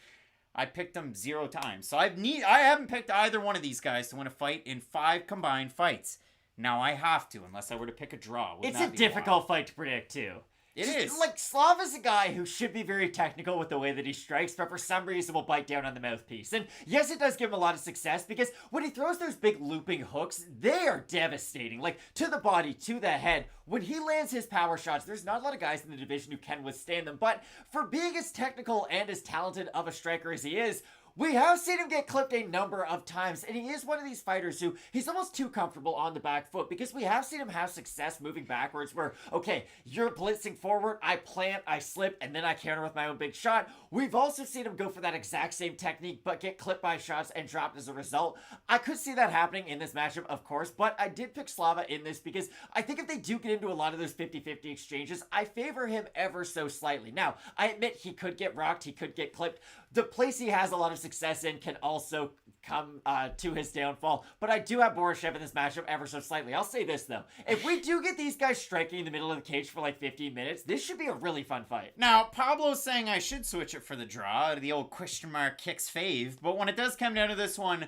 I picked him 0 times. So I haven't picked either one of these guys to win a fight in 5 combined fights. Now I have to, unless I were to pick a draw. Wouldn't It's that a be difficult wild? fight to predict, too. It is. Like, Slav is a guy who should be very technical with the way that he strikes, but for some reason will bite down on the mouthpiece. And yes, it does give him a lot of success, because when he throws those big looping hooks, they are devastating. Like, to the body, to the head. When he lands his power shots, there's not a lot of guys in the division who can withstand them. But for being as technical and as talented of a striker as he is, we have seen him get clipped a number of times, and he is one of these fighters who, he's almost too comfortable on the back foot, because we have seen him have success moving backwards where, okay, you're blitzing forward, I plant, I slip, and then I counter with my own big shot. We've also seen him go for that exact same technique, but get clipped by shots and dropped as a result. I could see that happening in this matchup, of course, but I did pick Slava in this because I think if they do get into a lot of those 50-50 exchanges, I favor him ever so slightly. Now, I admit he could get rocked, he could get clipped. The place he has a lot of success in can also come to his downfall, but I do have Borshchev in this matchup ever so slightly. I'll say this, though. If we do get these guys striking in the middle of the cage for like 15 minutes, this should be a really fun fight. Now, Pablo's saying I should switch it for the draw, the old question mark kicks fave, but when it does come down to this one,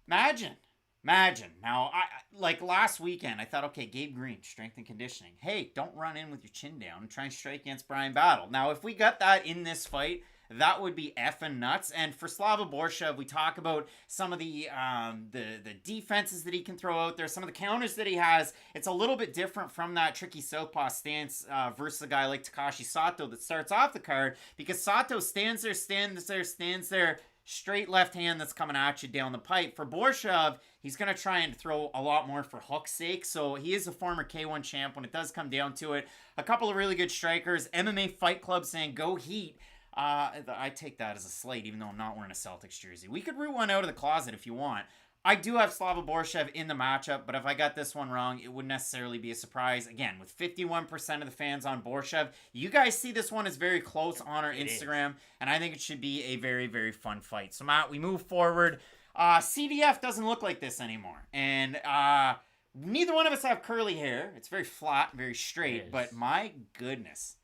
imagine. Now, like last weekend, I thought, okay, Gabe Green, strength and conditioning. Hey, don't run in with your chin down and try and strike against Brian Battle. Now, if we got that in this fight, that would be effing nuts. And for Slava Borshchev, we talk about some of the defenses that he can throw out there, some of the counters that he has. It's a little bit different from that tricky southpaw stance versus a guy like Takashi Sato that starts off the card, because Sato stands there, straight left hand that's coming at you down the pipe. For Borshchev, he's going to try and throw a lot more for hook's sake. So he is a former K1 champ when it does come down to it. A couple of really good strikers. MMA Fight Club saying go Heat. I take that as a slate, even though I'm not wearing a Celtics jersey. We could root one out of the closet if you want. I do have Slava Borshchev in the matchup, but if I got this one wrong, it wouldn't necessarily be a surprise. Again, with 51% of the fans on Borshchev, you guys see this one as very close on our Instagram, and I think it should be a very, very fun fight. So, Matt, we move forward. CDF doesn't look like this anymore, and neither one of us have curly hair. It's very flat, very straight, but my goodness.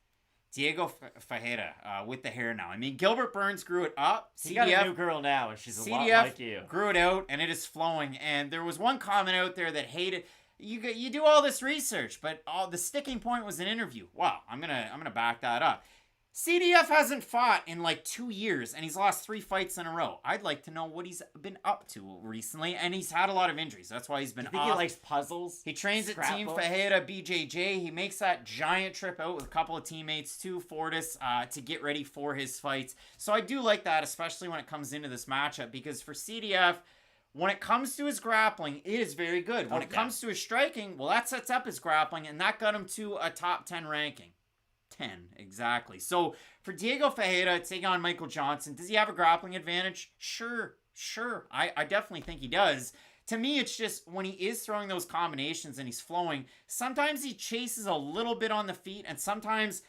Diego Ferreira with the hair now. I mean, Gilbert Burns grew it up. He got a new girl now, and she's a lot like you. Grew it out, and it is flowing. And there was one comment out there that hated, you do all this research, but the sticking point was an interview. Wow, I'm gonna back that up. CDF hasn't fought in like 2 years, and he's lost 3 fights in a row. I'd like to know what he's been up to recently, and he's had a lot of injuries. That's why he's been off. He likes puzzles. He trains at Team Ferreira BJJ. He makes that giant trip out with a couple of teammates to Fortis to get ready for his fights. So I do like that, especially when it comes into this matchup, because for CDF, when it comes to his grappling, it is very good. When it comes to his striking, well, that sets up his grappling, and that got him to a top 10 ranking. 10, exactly. So for Diego Ferreira taking on Michael Johnson, does he have a grappling advantage? Sure. I definitely think he does. To me, it's just when he is throwing those combinations and he's flowing, sometimes he chases a little bit on the feet, and sometimes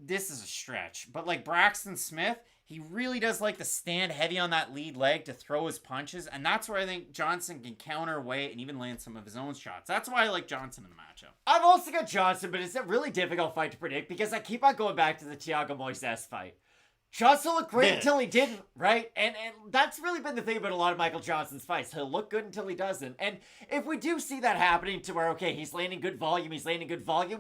this is a stretch. But like Braxton Smith, he really does like to stand heavy on that lead leg to throw his punches, and that's where I think Johnson can counter away and even land some of his own shots. That's why I like Johnson in the matchup. I've also got Johnson, but it's a really difficult fight to predict because I keep on going back to the Thiago Moises fight. Johnson looked great until he didn't, right? And that's really been the thing about a lot of Michael Johnson's fights. He'll look good until he doesn't. And if we do see that happening to where, okay, he's landing good volume,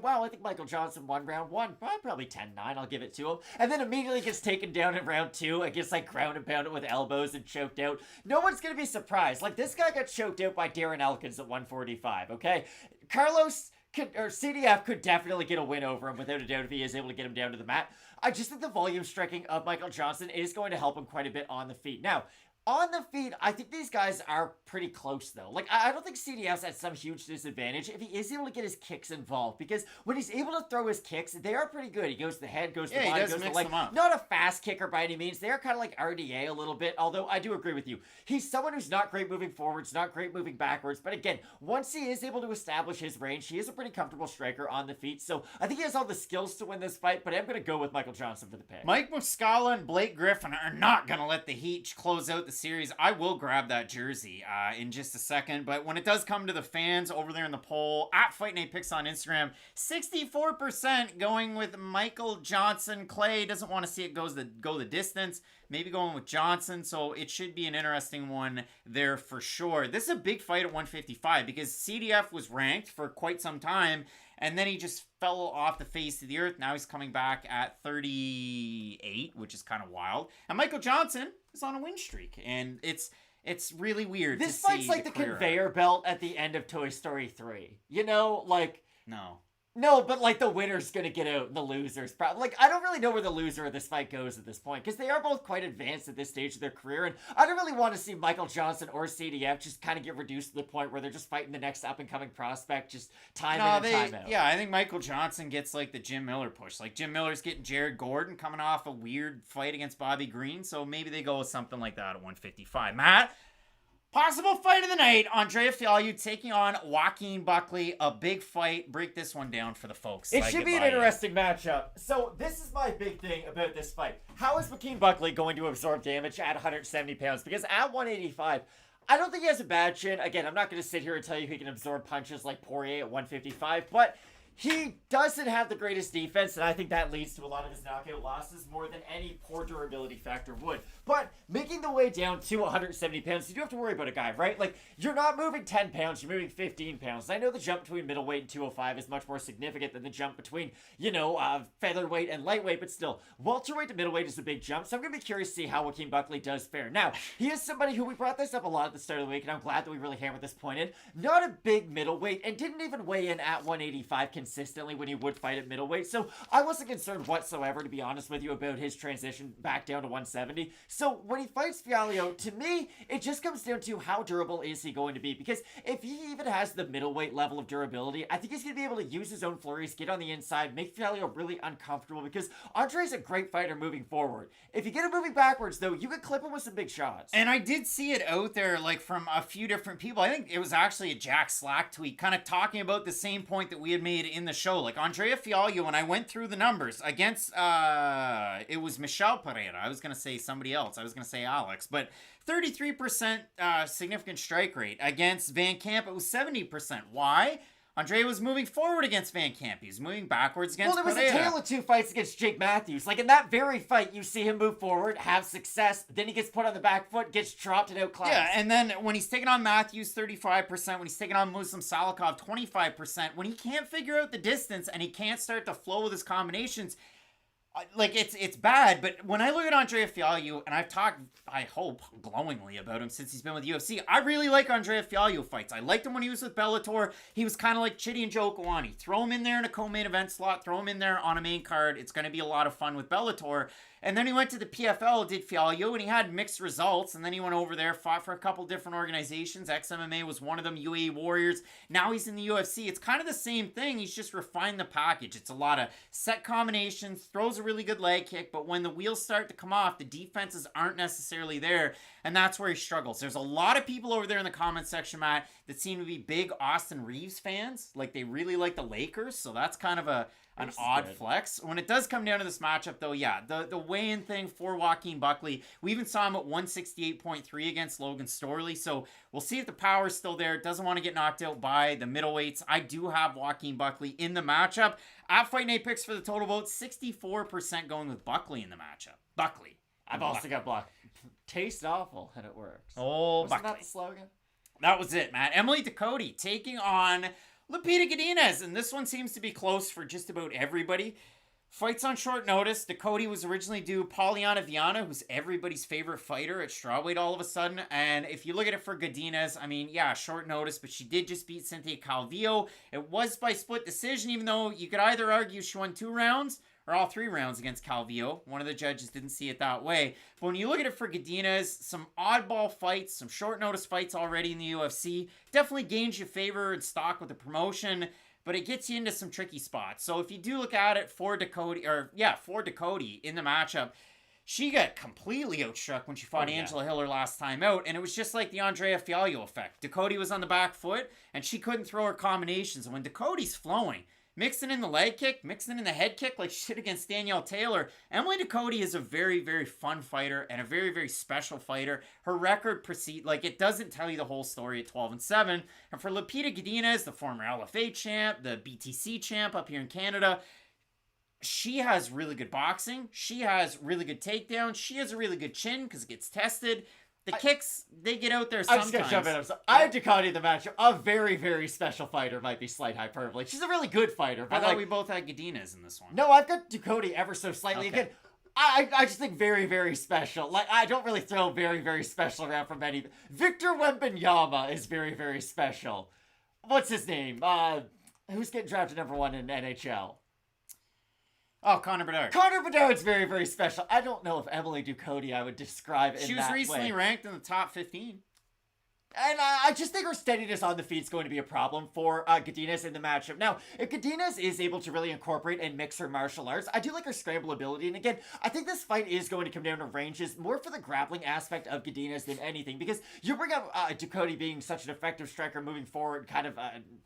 wow, I think Michael Johnson won round 1. Probably 10-9, I'll give it to him. And then immediately gets taken down in round 2 and gets like ground and pounded with elbows and choked out. No one's going to be surprised. Like, this guy got choked out by Darren Elkins at 145, okay? CDF could definitely get a win over him without a doubt if he is able to get him down to the mat. I just think the volume striking of Michael Johnson is going to help him quite a bit on the feet. Now, on the feet, I think these guys are pretty close, though. Like, I don't think CDF's at some huge disadvantage if he is able to get his kicks involved. Because when he's able to throw his kicks, they are pretty good. He goes to the head, goes to the body, goes to the leg. Not a fast kicker by any means. They are kind of like RDA a little bit, although I do agree with you. He's someone who's not great moving forwards, not great moving backwards. But again, once he is able to establish his range, he is a pretty comfortable striker on the feet. So I think he has all the skills to win this fight, but I'm going to go with Michael Johnson for the pick. Mike Muscala and Blake Griffin are not going to let the Heat close out the series, I will grab that jersey in just a second. But when it does come to the fans over there in the poll, at Fight Night Picks on Instagram, 64% going with Michael Johnson. Clay doesn't want to see it go the distance. Maybe going with Johnson. So it should be an interesting one there for sure. This is a big fight at 155 because CDF was ranked for quite some time. And then he just fell off the face of the earth. Now he's coming back at 38, which is kind of wild. And Michael Johnson is on a win streak. And it's really weird This fight's like the conveyor belt at the end of Toy Story 3. You know, like... No, but like the winner's gonna get out and the loser's probably... Like, I don't really know where the loser of this fight goes at this point, because they are both quite advanced at this stage of their career, and I don't really want to see Michael Johnson or CDF just kind of get reduced to the point where they're just fighting the next up-and-coming prospect, just time in and time out. Yeah, I think Michael Johnson gets like the Jim Miller push. Like, Jim Miller's getting Jared Gordon coming off a weird fight against Bobby Green, so maybe they go with something like that at 155. Matt? Possible fight of the night, Andrea Fialho taking on Joaquin Buckley. A big fight. Break this one down for the folks. It should be an interesting matchup. So this is my big thing about this fight. How is Joaquin Buckley going to absorb damage at 170 pounds? Because at 185, I don't think he has a bad chin. Again, I'm not going to sit here and tell you he can absorb punches like Poirier at 155, but he doesn't have the greatest defense, and I think that leads to a lot of his knockout losses more than any poor durability factor would. But making the way down to 170 pounds, you do have to worry about a guy, right? Like, you're not moving 10 pounds, you're moving 15 pounds. And I know the jump between middleweight and 205 is much more significant than the jump between, featherweight and lightweight, but still, welterweight to middleweight is a big jump, so I'm going to be curious to see how Joaquin Buckley does fare. Now, he is somebody who, we brought this up a lot at the start of the week, and I'm glad that we really hammered this point in. Not a big middleweight, and didn't even weigh in at 185 consistently when he would fight at middleweight, so I wasn't concerned whatsoever, to be honest with you, about his transition back down to 170. So when he fights Fialho, to me, it just comes down to how durable is he going to be, because if he even has the middleweight level of durability, I think he's going to be able to use his own flurries, get on the inside, make Fialho really uncomfortable, because Andre's a great fighter moving forward. If you get him moving backwards, though, you could clip him with some big shots. And I did see it out there, like, from a few different people. I think it was actually a Jack Slack tweet, kind of talking about the same point that we had made in the show. Like, Andrea Fialho, when I went through the numbers against, it was Michel Pereira. I was going to say somebody else. I was going to say Alex. But 33% significant strike rate. Against Van Camp, it was 70%. Why? Andrea was moving forward against Van Camp. He was moving backwards against Pereira. Well, there was Pereira. a tale of two fights against Jake Matthews. Like, in that very fight, you see him move forward, have success, then he gets put on the back foot, gets dropped and outclassed. Yeah, and then when he's taking on Matthews, 35%. When he's taking on Muslim Salikov, 25%. When he can't figure out the distance and he can't start to flow with his combinations, like, it's bad. But when I look at Andrea Fialho, and I've talked, I hope, glowingly about him since he's been with UFC, I really like Andrea Fialho fights. I liked him when he was with Bellator. He was kind of like Chidi and Joe Kawani. Throw him in there in a co-main event slot. Throw him in there on a main card. It's going to be a lot of fun with Bellator. And then he went to the PFL, did Fialho, and he had mixed results. And then he went over there, fought for a couple different organizations. XMMA was one of them, UAE Warriors. Now he's in the UFC. It's kind of the same thing. He's just refined the package. It's a lot of set combinations, throws a really good leg kick, but when the wheels start to come off, the defenses aren't necessarily there, and that's where he struggles. There's a lot of people over there in the comment section, Matt, that seem to be big Austin Reeves fans. Like, they really like the Lakers, so that's kind of an odd flex. When it does come down to this matchup, though, yeah, the weigh-in thing for Joaquin Buckley, we even saw him at 168.3 against Logan Storley, so we'll see if the power's still there. Doesn't want to get knocked out by the middleweights. I do have Joaquin Buckley in the matchup. At Fight Night Picks for the total vote, 64% going with Buckley in the matchup. Buckley. I've also got Buck. Tastes awful, and it works. Oh, Wasn't Buckley. that the slogan? That was it, Matt. Emily Ducote taking on Lupita Godinez, and this one seems to be close for just about everybody. Fights on short notice. Ducote was originally due Polyana Viana, who's everybody's favorite fighter at strawweight all of a sudden. And if you look at it for Godinez, I mean, yeah, short notice, but she did just beat Cynthia Calvillo. It was by split decision, even though you could either argue she won 2 rounds or all 3 rounds against Calvillo. One of the judges didn't see it that way. But when you look at it for Godinez, some oddball fights, some short notice fights already in the UFC, definitely gains you favor and stock with the promotion, but it gets you into some tricky spots. So if you do look at it for Ducote in the matchup, she got completely outstruck when she fought Angela Hiller last time out, and it was just like the Andrea Fialho effect. Ducote was on the back foot, and she couldn't throw her combinations. And when Ducote's flowing, mixing in the leg kick, mixing in the head kick like she did against Danielle Taylor. Emily Ducote is a very, very fun fighter and a very, very special fighter. Her record it doesn't tell you the whole story at 12-7. And for Lupita Godinez, the former LFA champ, the BTC champ up here in Canada, she has really good boxing. She has really good takedowns. She has a really good chin because it gets tested. The kicks, they get out there sometimes. I'm just going to jump in. I have Ducote in the matchup. A very, very special fighter might be slight hyperbole. She's a really good fighter. But I thought we both had Godinez in this one. No, I've got Ducote ever so slightly. Okay. Again, I just think very, very special. Like, I don't really throw very, very special around for many. Victor Wembanyama is very, very special. What's his name? Who's getting drafted number 1 in NHL? Oh, Connor Bedard. Connor Bedard's very, very special. I don't know if Emily Ducote I would describe in that way. She was recently ranked in the top 15. And I just think her steadiness on the feet is going to be a problem for Godinez in the matchup. Now, if Godinez is able to really incorporate and mix her martial arts, I do like her scramble ability. And again, I think this fight is going to come down to ranges more for the grappling aspect of Godinez than anything. Because you bring up Ducote being such an effective striker moving forward, kind of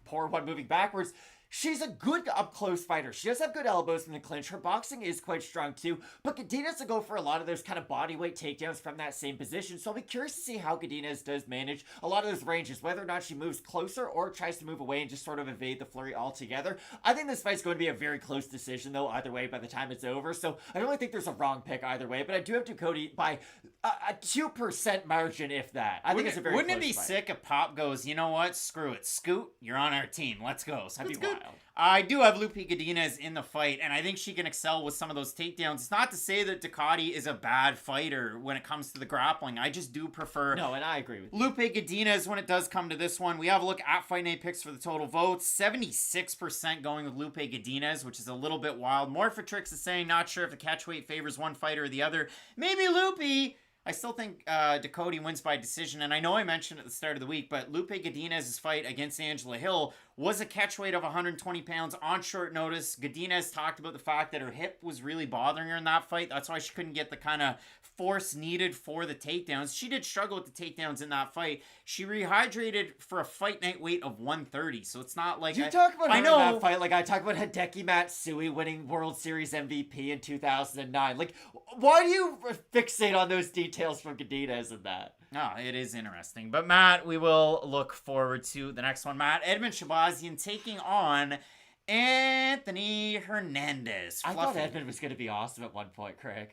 poor one moving backwards. She's a good up-close fighter. She does have good elbows in the clinch. Her boxing is quite strong too. But Godinez will go for a lot of those kind of bodyweight takedowns from that same position. So I'll be curious to see how Godinez does manage a lot of those ranges, whether or not she moves closer or tries to move away and just sort of evade the flurry altogether. I think this fight's going to be a very close decision though, either way by the time it's over. So I don't really think there's a wrong pick either way, but I do have Ducote by a 2% margin, if that. I think it's a very Wouldn't it close be fight. sick if Pop goes, you know what, screw it, Scoot, you're on our team, let's go. So that'd be good. wild. I do have Lupi Godinez in the fight, and I think she can excel with some of those takedowns. It's not to say that Ducote is a bad fighter when it comes to the grappling. I just do prefer No, and I agree with you. Lupe Godinez when it does come to this one. We have a look at Fight Night picks for the total votes. 76% going with Lupe Godinez, which is a little bit wild. Morphatrix is saying, not sure if the catchweight favors one fighter or the other. Maybe Lupe. I still think Ducote wins by decision, and I know I mentioned at the start of the week, but Lupe Godinez's fight against Angela Hill was a catchweight of 120 pounds on short notice. Godinez talked about the fact that her hip was really bothering her in that fight. That's why she couldn't get the kind of force needed for the takedowns. She did struggle with the takedowns in that fight. She rehydrated for a fight night weight of 130, so it's not like... You talk about her in that fight like I talk about Hideki Matsui winning World Series MVP in 2009. Like, why do you fixate on those details from Godinez in that? No, it is interesting. But Matt, we will look forward to the next one. Matt, Edmund Shabazian taking on Anthony Hernandez. I thought Edmund was going to be awesome at one point, Craig.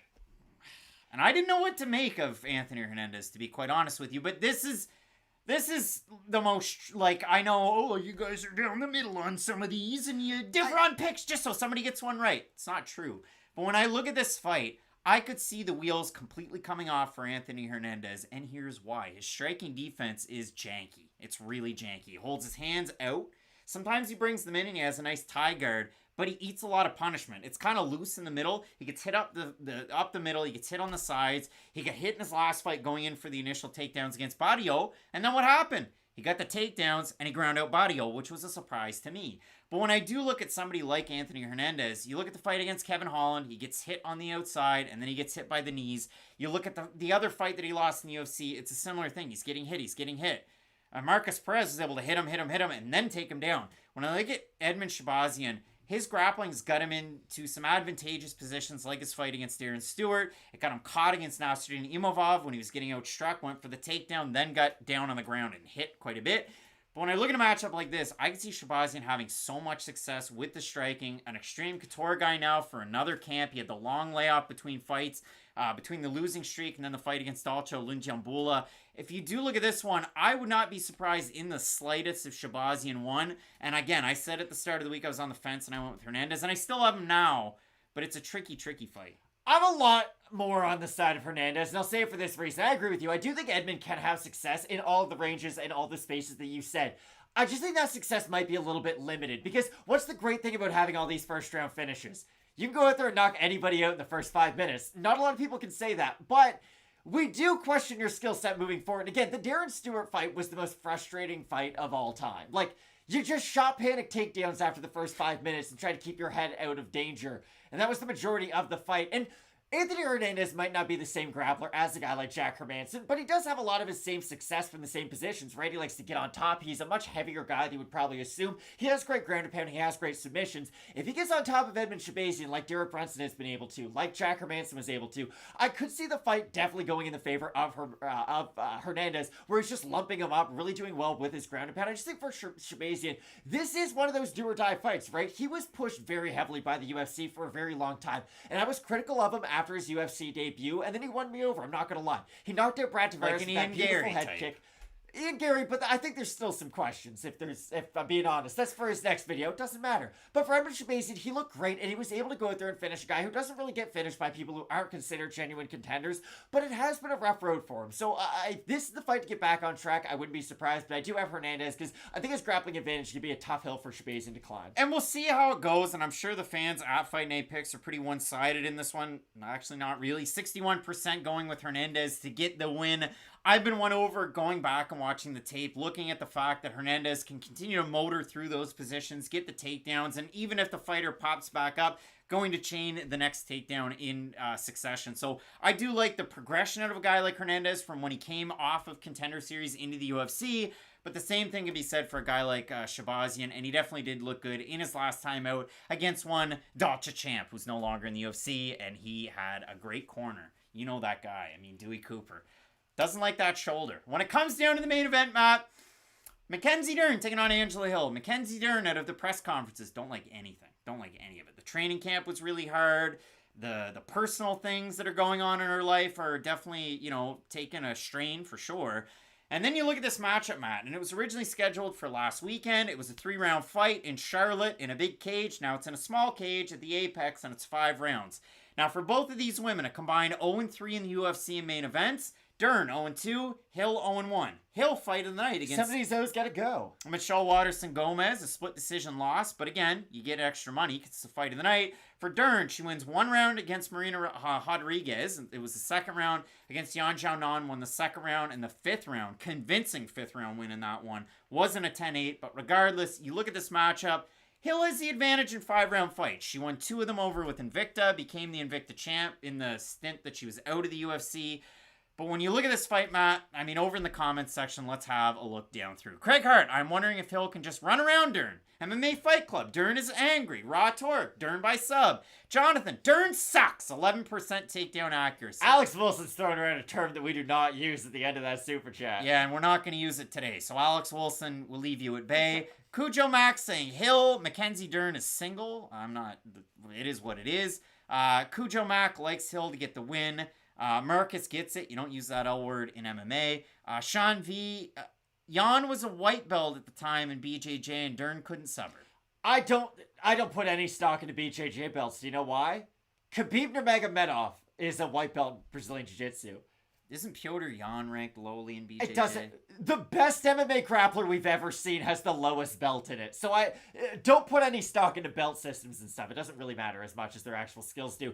And I didn't know what to make of Anthony Hernandez, to be quite honest with you. But this is the most, like, I know, you guys are down the middle on some of these, and you differ on picks just so somebody gets one right. It's not true. But when I look at this fight, I could see the wheels completely coming off for Anthony Hernandez, and here's why. His striking defense is janky. It's really janky. He holds his hands out. Sometimes he brings them in and he has a nice tie guard, but he eats a lot of punishment. It's kind of loose in the middle. He gets hit up the middle. He gets hit on the sides. He got hit in his last fight going in for the initial takedowns against Barrio, and then what happened? He got the takedowns and he ground out Barrio, which was a surprise to me. But when I do look at somebody like Anthony Hernandez, you look at the fight against Kevin Holland, he gets hit on the outside, and then he gets hit by the knees. You look at the other fight that he lost in the UFC, it's a similar thing. He's getting hit. Marcus Perez was able to hit him, and then take him down. When I look at Edmund Shabazian, his grappling's got him into some advantageous positions like his fight against Darren Stewart. It got him caught against Nasruddin Imavov when he was getting outstruck, went for the takedown, then got down on the ground and hit quite a bit. But when I look at a matchup like this, I can see Shabazian having so much success with the striking. An Extreme Couture guy now for another camp. He had the long layoff between fights, between the losing streak and then the fight against Dalcho Lungiambula. If you do look at this one, I would not be surprised in the slightest if Shabazian won. And again, I said at the start of the week I was on the fence and I went with Hernandez, and I still have him now. But it's a tricky fight. I'm a lot more on the side of Hernandez, and I'll say it for this reason. I agree with you. I do think Edmund can have success in all the ranges and all the spaces that you said. I just think that success might be a little bit limited, because what's the great thing about having all these first-round finishes? You can go out there and knock anybody out in the first 5 minutes. Not a lot of people can say that, but we do question your skill set moving forward. And again, the Darren Stewart fight was the most frustrating fight of all time. Like, you just shot panic takedowns after the first 5 minutes and tried to keep your head out of danger. And that was the majority of the fight. And Anthony Hernandez might not be the same grappler as a guy like Jack Hermanson, but he does have a lot of his same success from the same positions, right? He likes to get on top. He's a much heavier guy than you would probably assume. He has great ground and pound. He has great submissions. If he gets on top of Edmund Shabazian like Derek Brunson has been able to, like Jack Hermanson was able to, I could see the fight definitely going in the favor of Hernandez, where he's just lumping him up, really doing well with his ground and pound. I just think for Shabazian, this is one of those do or die fights, right? He was pushed very heavily by the UFC for a very long time, and I was critical of him after his UFC debut, and then he won me over. I'm not gonna lie. He knocked out Brad Tavares with that beautiful head kick. Ian Gary, but I think there's still some questions, if I'm being honest. That's for his next video. It doesn't matter. But for Edmund Shabazian, he looked great, and he was able to go out there and finish a guy who doesn't really get finished by people who aren't considered genuine contenders, but it has been a rough road for him. So this is the fight to get back on track. I wouldn't be surprised, but I do have Hernandez, because I think his grappling advantage could be a tough hill for Shabazian to climb. And we'll see how it goes, and I'm sure the fans at Fight Night picks are pretty one-sided in this one. Actually, not really. 61% going with Hernandez to get the win. I've been won over going back and watching the tape, looking at the fact that Hernandez can continue to motor through those positions, get the takedowns, and even if the fighter pops back up, going to chain the next takedown in succession. So I do like the progression out of a guy like Hernandez from when he came off of Contender Series into the UFC, but the same thing can be said for a guy like Shabazian, and he definitely did look good in his last time out against one Dacha Champ, who's no longer in the UFC, and he had a great corner. You know that guy. I mean, Dewey Cooper. Doesn't like that shoulder. When it comes down to the main event, Matt, Mackenzie Dern taking on Angela Hill. Mackenzie Dern out of the press conferences don't like anything. Don't like any of it. The training camp was really hard. The personal things that are going on in her life are definitely, you know, taking a strain for sure. And then you look at this matchup, Matt, and it was originally scheduled for last weekend. It was a 3-round fight in Charlotte in a big cage. Now it's in a small cage at the Apex, and it's 5 rounds. Now for both of these women, a combined 0-3 in the UFC in main events. Dern 0-2, Hill 0-1. Hill fight of the night against... Some of these O's gotta go. Michelle Waterson-Gomez, a split decision loss, but again, you get extra money because it's the fight of the night. For Dern, she wins 1 round against Marina Rodriguez. It was the 2nd round against Yan Xiaonan, won the 2nd round and the 5th round. Convincing 5th round win in that one. Wasn't a 10-8, but regardless, you look at this matchup, Hill has the advantage in 5-round fights. She won 2 of them over with Invicta, became the Invicta champ in the stint that she was out of the UFC. But when you look at this fight, Matt, I mean, over in the comments section, let's have a look down through. Craig Hart, I'm wondering if Hill can just run around Dern. MMA Fight Club, Dern is angry. Raw Torque, Dern by sub. Jonathan, Dern sucks. 11% takedown accuracy. Alex Wilson's throwing around a term that we do not use at the end of that super chat. Yeah, and we're not going to use it today. So Alex Wilson will leave you at bay. Cujo Max saying Hill, Mackenzie Dern is single. I'm not, it is what it is. Cujo Mac likes Hill to get the win. Marcus gets it. You don't use that L word in MMA. Sean V. Jan was a white belt at the time in BJJ, and Dern couldn't sub her. I don't put any stock into BJJ belts. Do you know why? Khabib Nurmagomedov is a white belt in Brazilian Jiu-Jitsu. Isn't Piotr Jan ranked lowly in BJJ? It doesn't. The best MMA grappler we've ever seen has the lowest belt in it. So I don't put any stock into belt systems and stuff. It doesn't really matter as much as their actual skills do.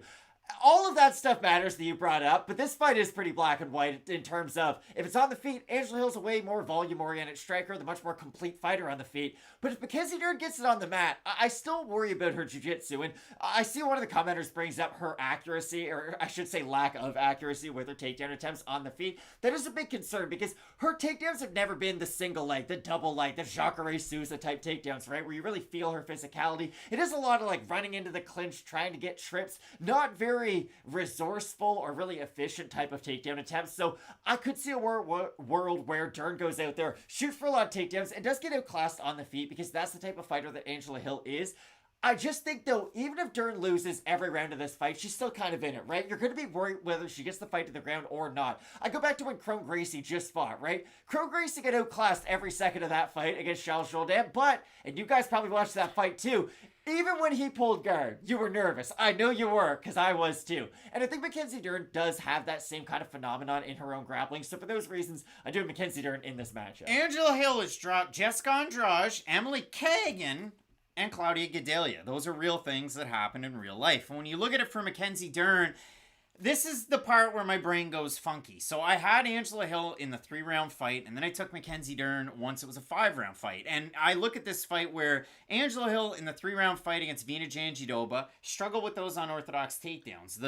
All of that stuff matters that you brought up, but this fight is pretty black and white in terms of, if it's on the feet, Angela Hill's a way more volume-oriented striker, the much more complete fighter on the feet. But if Mackenzie Dern gets it on the mat, I still worry about her jiu-jitsu. And I see one of the commenters brings up her accuracy, or I should say lack of accuracy with her takedown attempts on the feet. That is a big concern because her takedowns have never been the single leg, the double leg, the Jacare Souza type takedowns, right? Where you really feel her physicality. It is a lot of like running into the clinch, trying to get trips, not very resourceful or really efficient type of takedown attempts. So I could see a world where Dern goes out there, shoots for a lot of takedowns, and does get outclassed on the feet because that's the type of fighter that Angela Hill is. I just think, though, even if Dern loses every round of this fight, she's still kind of in it, right? You're going to be worried whether she gets the fight to the ground or not. I go back to when Chrome Gracie just fought, right? Chrome Gracie got outclassed every second of that fight against Charles Jourdain, but, and you guys probably watched that fight too, even when he pulled guard, you were nervous. I know you were, because I was too. And I think Mackenzie Dern does have that same kind of phenomenon in her own grappling. So for those reasons, I do have Mackenzie Dern in this matchup. Angela Hill has dropped Jessica Andrade, Emily Kagan, and Claudia Gadelha. Those are real things that happen in real life. And when you look at it for Mackenzie Dern, This is the part where my brain goes funky. So I had Angela Hill in the 3-round fight, and then I took Mackenzie Dern once it was a 5-round fight. And I look at this fight where Angela Hill in the 3-round fight against Vina Jandiroba struggled with those unorthodox takedowns.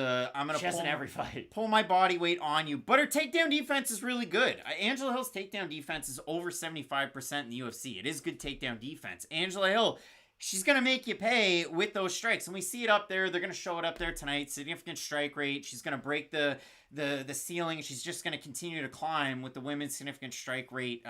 She has in every fight. Pull my body weight on you, but her takedown defense is really good. Angela Hill's takedown defense is over 75% in the UFC. It is good takedown defense. Angela Hill, she's going to make you pay with those strikes. And we see it up there. They're going to show it up there tonight. Significant strike rate. She's going to break the ceiling. She's just going to continue to climb with the women's significant strike rate.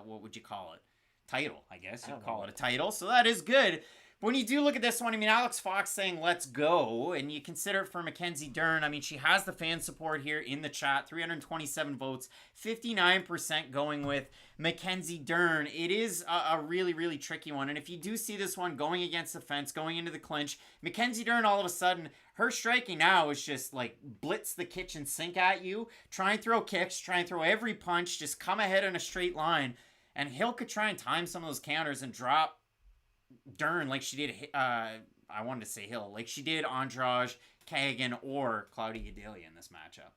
What would you call it? Title, I guess. You'd call it a title. So that is good. But when you do look at this one, I mean, Alex Fox saying, let's go. And you consider it for Mackenzie Dern. I mean, she has the fan support here in the chat. 327 votes. 59% going with Mackenzie Dern. It is a really, really tricky one. And if you do see this one going against the fence, going into the clinch, Mackenzie Dern, all of a sudden, her striking now is just like blitz the kitchen sink at you. Try and throw kicks. Try and throw every punch. Just come ahead in a straight line. And Hill could try and time some of those counters and drop Dern like she did, I wanted to say Hill, like she did Andrade, Kagan, or Claudia Gadelia in this matchup.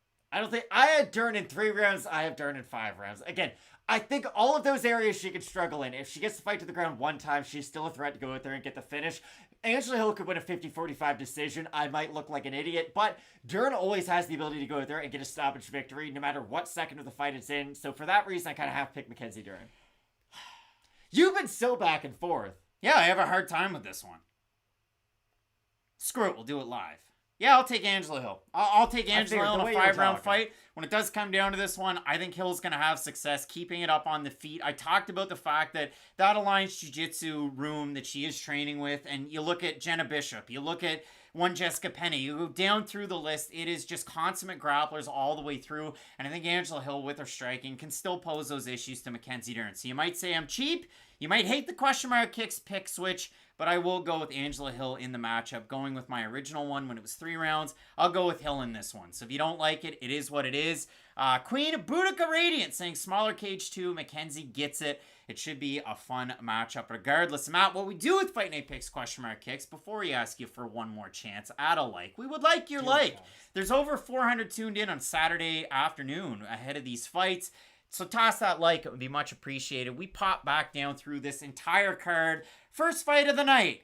I had Dern in 3 rounds. I have Dern in 5 rounds. Again, I think all of those areas she could struggle in. If she gets to fight to the ground one time, she's still a threat to go out there and get the finish. Angela Hill could win a 50-45 decision. I might look like an idiot, but Dern always has the ability to go out there and get a stoppage victory no matter what second of the fight it's in. So for that reason, I kind of have to pick Mackenzie Dern. You've been so back and forth. Yeah, I have a hard time with this one. Screw it, we'll do it live. Yeah, I'll take Angela Hill. I'll take Angela Hill in a 5-round fight. When it does come down to this one, I think Hill's going to have success keeping it up on the feet. I talked about the fact that Alliance Jiu-Jitsu room that she is training with, and you look at Jenna Bishop, you look at one Jessica Penny, you go down through the list, it is just consummate grapplers all the way through, and I think Angela Hill with her striking can still pose those issues to Mackenzie Dern. So you might say I'm cheap, you might hate the question mark kicks pick switch, but I will go with Angela Hill in the matchup, going with my original one when it was 3 rounds. I'll go with Hill in this one. So if you don't like it, it is what it is. Queen Boudica Radiant saying smaller cage 2. Mackenzie gets it. It should be a fun matchup regardless. Matt, what we do with Fight Night Picks question mark kicks, before we ask you for one more chance, add a like. We would like your like. There's over 400 tuned in on Saturday afternoon ahead of these fights. So toss that like. It would be much appreciated. We pop back down through this entire card. First fight of the night.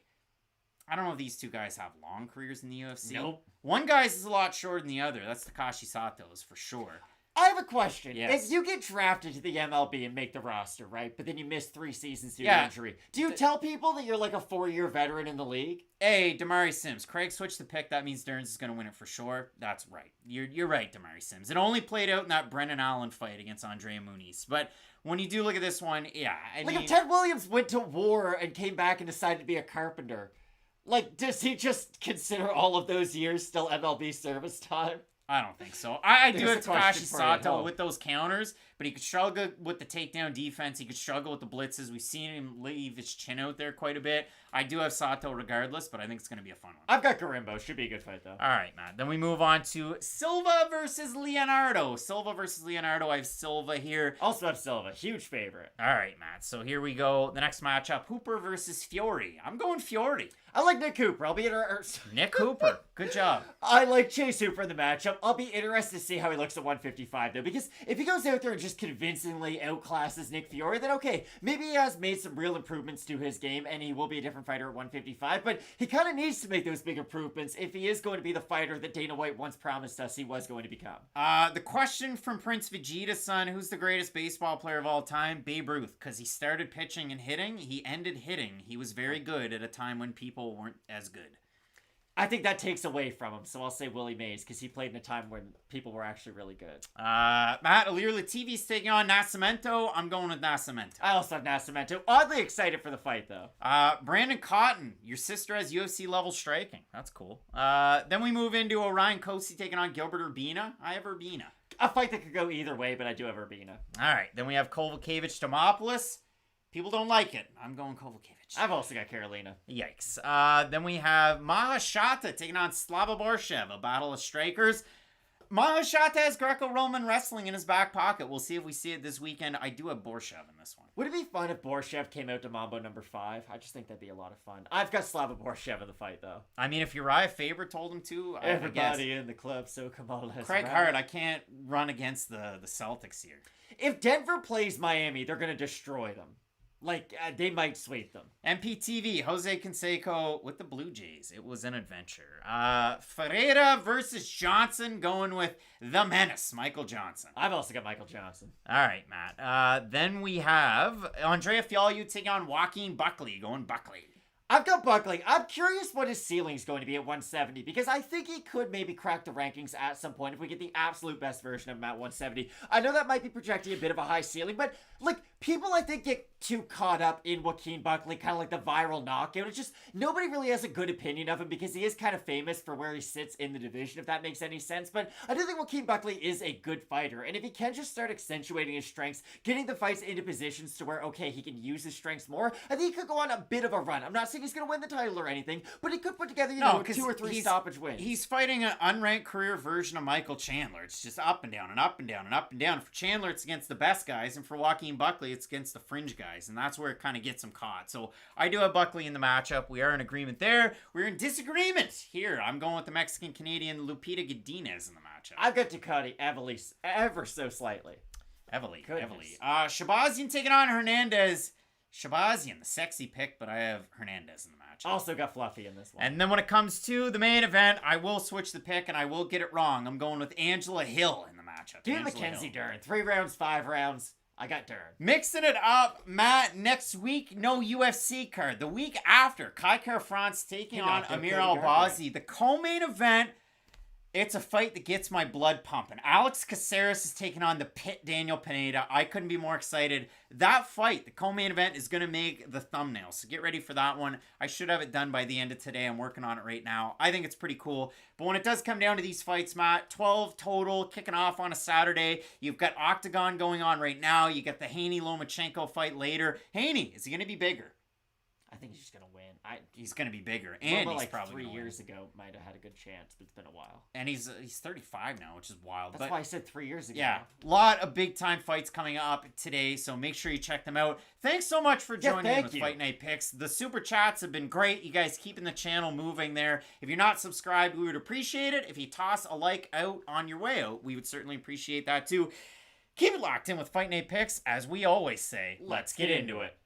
I don't know if these two guys have long careers in the UFC. Nope. One guy's is a lot shorter than the other. That's Takashi Sato's for sure. I have a question. Yes. If you get drafted to the MLB and make the roster, right, but then you miss 3 seasons due to injury, do you tell people that you're like a 4-year veteran in the league? Hey, Damari Sims. Craig switched the pick. That means Dern's is going to win it for sure. That's right. You're right, Damari Sims. It only played out in that Brennan Allen fight against Andrea Muniz. But when you do look at this one, yeah. I mean, if Ted Williams went to war and came back and decided to be a carpenter, like, does he just consider all of those years still MLB service time? I don't think so. I do have There's a question Takashi for you at Sato home. with those counters, but he could struggle with the takedown defense. He could struggle with the blitzes. We've seen him leave his chin out there quite a bit. I do have Sato regardless, but I think it's going to be a fun one. I've got Gorimbo. Should be a good fight, though. All right, Matt. Then we move on to Silva versus Leonardo. Silva versus Leonardo. I have Silva here. Also have Silva. Huge favorite. All right, Matt. So here we go. The next matchup, Hooper versus Fiore. I'm going Fiore. I like Nick Hooper. I'll be Nick Hooper. Good job. I like Chase Hooper in the matchup. I'll be interested to see how he looks at 155, though, because if he goes out there and just convincingly outclasses Nick Fiore, then okay, maybe he has made some real improvements to his game, and he will be a different fighter at 155, but he kind of needs to make those big improvements if he is going to be the fighter that Dana White once promised us he was going to become. The question from Prince Vegeta's son, who's the greatest baseball player of all time? Babe Ruth, because he started pitching and hitting, he ended hitting. He was very good at a time when people weren't as good. I think that takes away from him, so I'll say Willie Mays, because he played in a time when people were actually really good. Matt, Ilir Latifi's taking on Nascimento. I'm going with Nascimento. I also have Nascimento. Oddly excited for the fight, though. Brandon Cotton, your sister has UFC level striking. That's cool. Then we move into Orion Cosce taking on Gilbert Urbina. I have Urbina. A fight that could go either way, but I do have Urbina. All right, then we have Kowalkiewicz Demopoulos. People don't like it. I'm going Kowalkiewicz. I've also got Karolina. Yikes. Then we have Maheshate taking on Slava Borshchev, a battle of strikers. Maheshate has Greco-Roman wrestling in his back pocket. We'll see if we see it this weekend. I do have Borshchev in this one. Would it be fun if Borshchev came out to Mambo number 5? I just think that'd be a lot of fun. I've got Slava Borshchev in the fight, though. I mean, if Uriah Faber told him to, Everybody in the club, so come on, let's Craig ride. Hart, I can't run against the Celtics here. If Denver plays Miami, they're going to destroy them. Like, they might sweep them. MPTV, Jose Canseco with the Blue Jays. It was an adventure. Ferreira versus Johnson, going with the menace, Michael Johnson. I've also got Michael Johnson. All right, Matt. Then we have Andrea Fialho taking on Joaquin Buckley, going Buckley. I've got Buckley. I'm curious what his ceiling is going to be at 170 because I think he could maybe crack the rankings at some point if we get the absolute best version of him at 170. I know that might be projecting a bit of a high ceiling, but like people I think get too caught up in Joaquin Buckley, kind of like the viral knockout. It's just nobody really has a good opinion of him because he is kind of famous for where he sits in the division, if that makes any sense. But I do think Joaquin Buckley is a good fighter, and if he can just start accentuating his strengths, getting the fights into positions to where, okay, he can use his strengths more, I think he could go on a bit of a run. I'm not saying he's going to win the title or anything, but he could put together, you know, 2 or 3 stoppage wins. He's fighting an unranked career version of Michael Chandler. It's just up and down and up and down and up and down. For Chandler, it's against the best guys, and for Joaquin Buckley, it's against the fringe guys, and that's where it kind of gets him caught. So I do have Buckley in the matchup. We are in agreement there. We're in disagreement here. I'm going with the Mexican-Canadian Lupita Godinez in the matchup. I've got Ducati ever so slightly. Heavily. Shabazian taking on Hernandez. Shabazian, the sexy pick, but I have Hernandez in the matchup. Also got Fluffy in this one. And then when it comes to the main event, I will switch the pick, and I will get it wrong. I'm going with Angela Hill in the matchup. Give Mackenzie Dern. 3 rounds, 5 rounds. I got Dern. Mixing it up, Matt. Next week, no UFC card. The week after, Kai Kara-France taking on Amir Albazi. The co-main event, it's a fight that gets my blood pumping. Alex Caceres is taking on the Pit Daniel Pineda. I couldn't be more excited. That fight, the co-main event, is going to make the thumbnail. So get ready for that one. I should have it done by the end of today. I'm working on it right now. I think it's pretty cool. But when it does come down to these fights, Matt, 12 total, kicking off on a Saturday. You've got Octagon going on right now. You got the Haney-Lomachenko fight later. Haney, is he going to be bigger? I think he's just going to win. He's going to be bigger. And he's like probably 3 years ago might have had a good chance, but it's been a while. And he's 35 now, which is wild. That's why I said 3 years ago. Yeah, a lot of big-time fights coming up today, so make sure you check them out. Thanks so much for joining in with Fight Night Picks. The Super Chats have been great. You guys keeping the channel moving there. If you're not subscribed, we would appreciate it. If you toss a like out on your way out, we would certainly appreciate that too. Keep it locked in with Fight Night Picks. As we always say, let's get into it.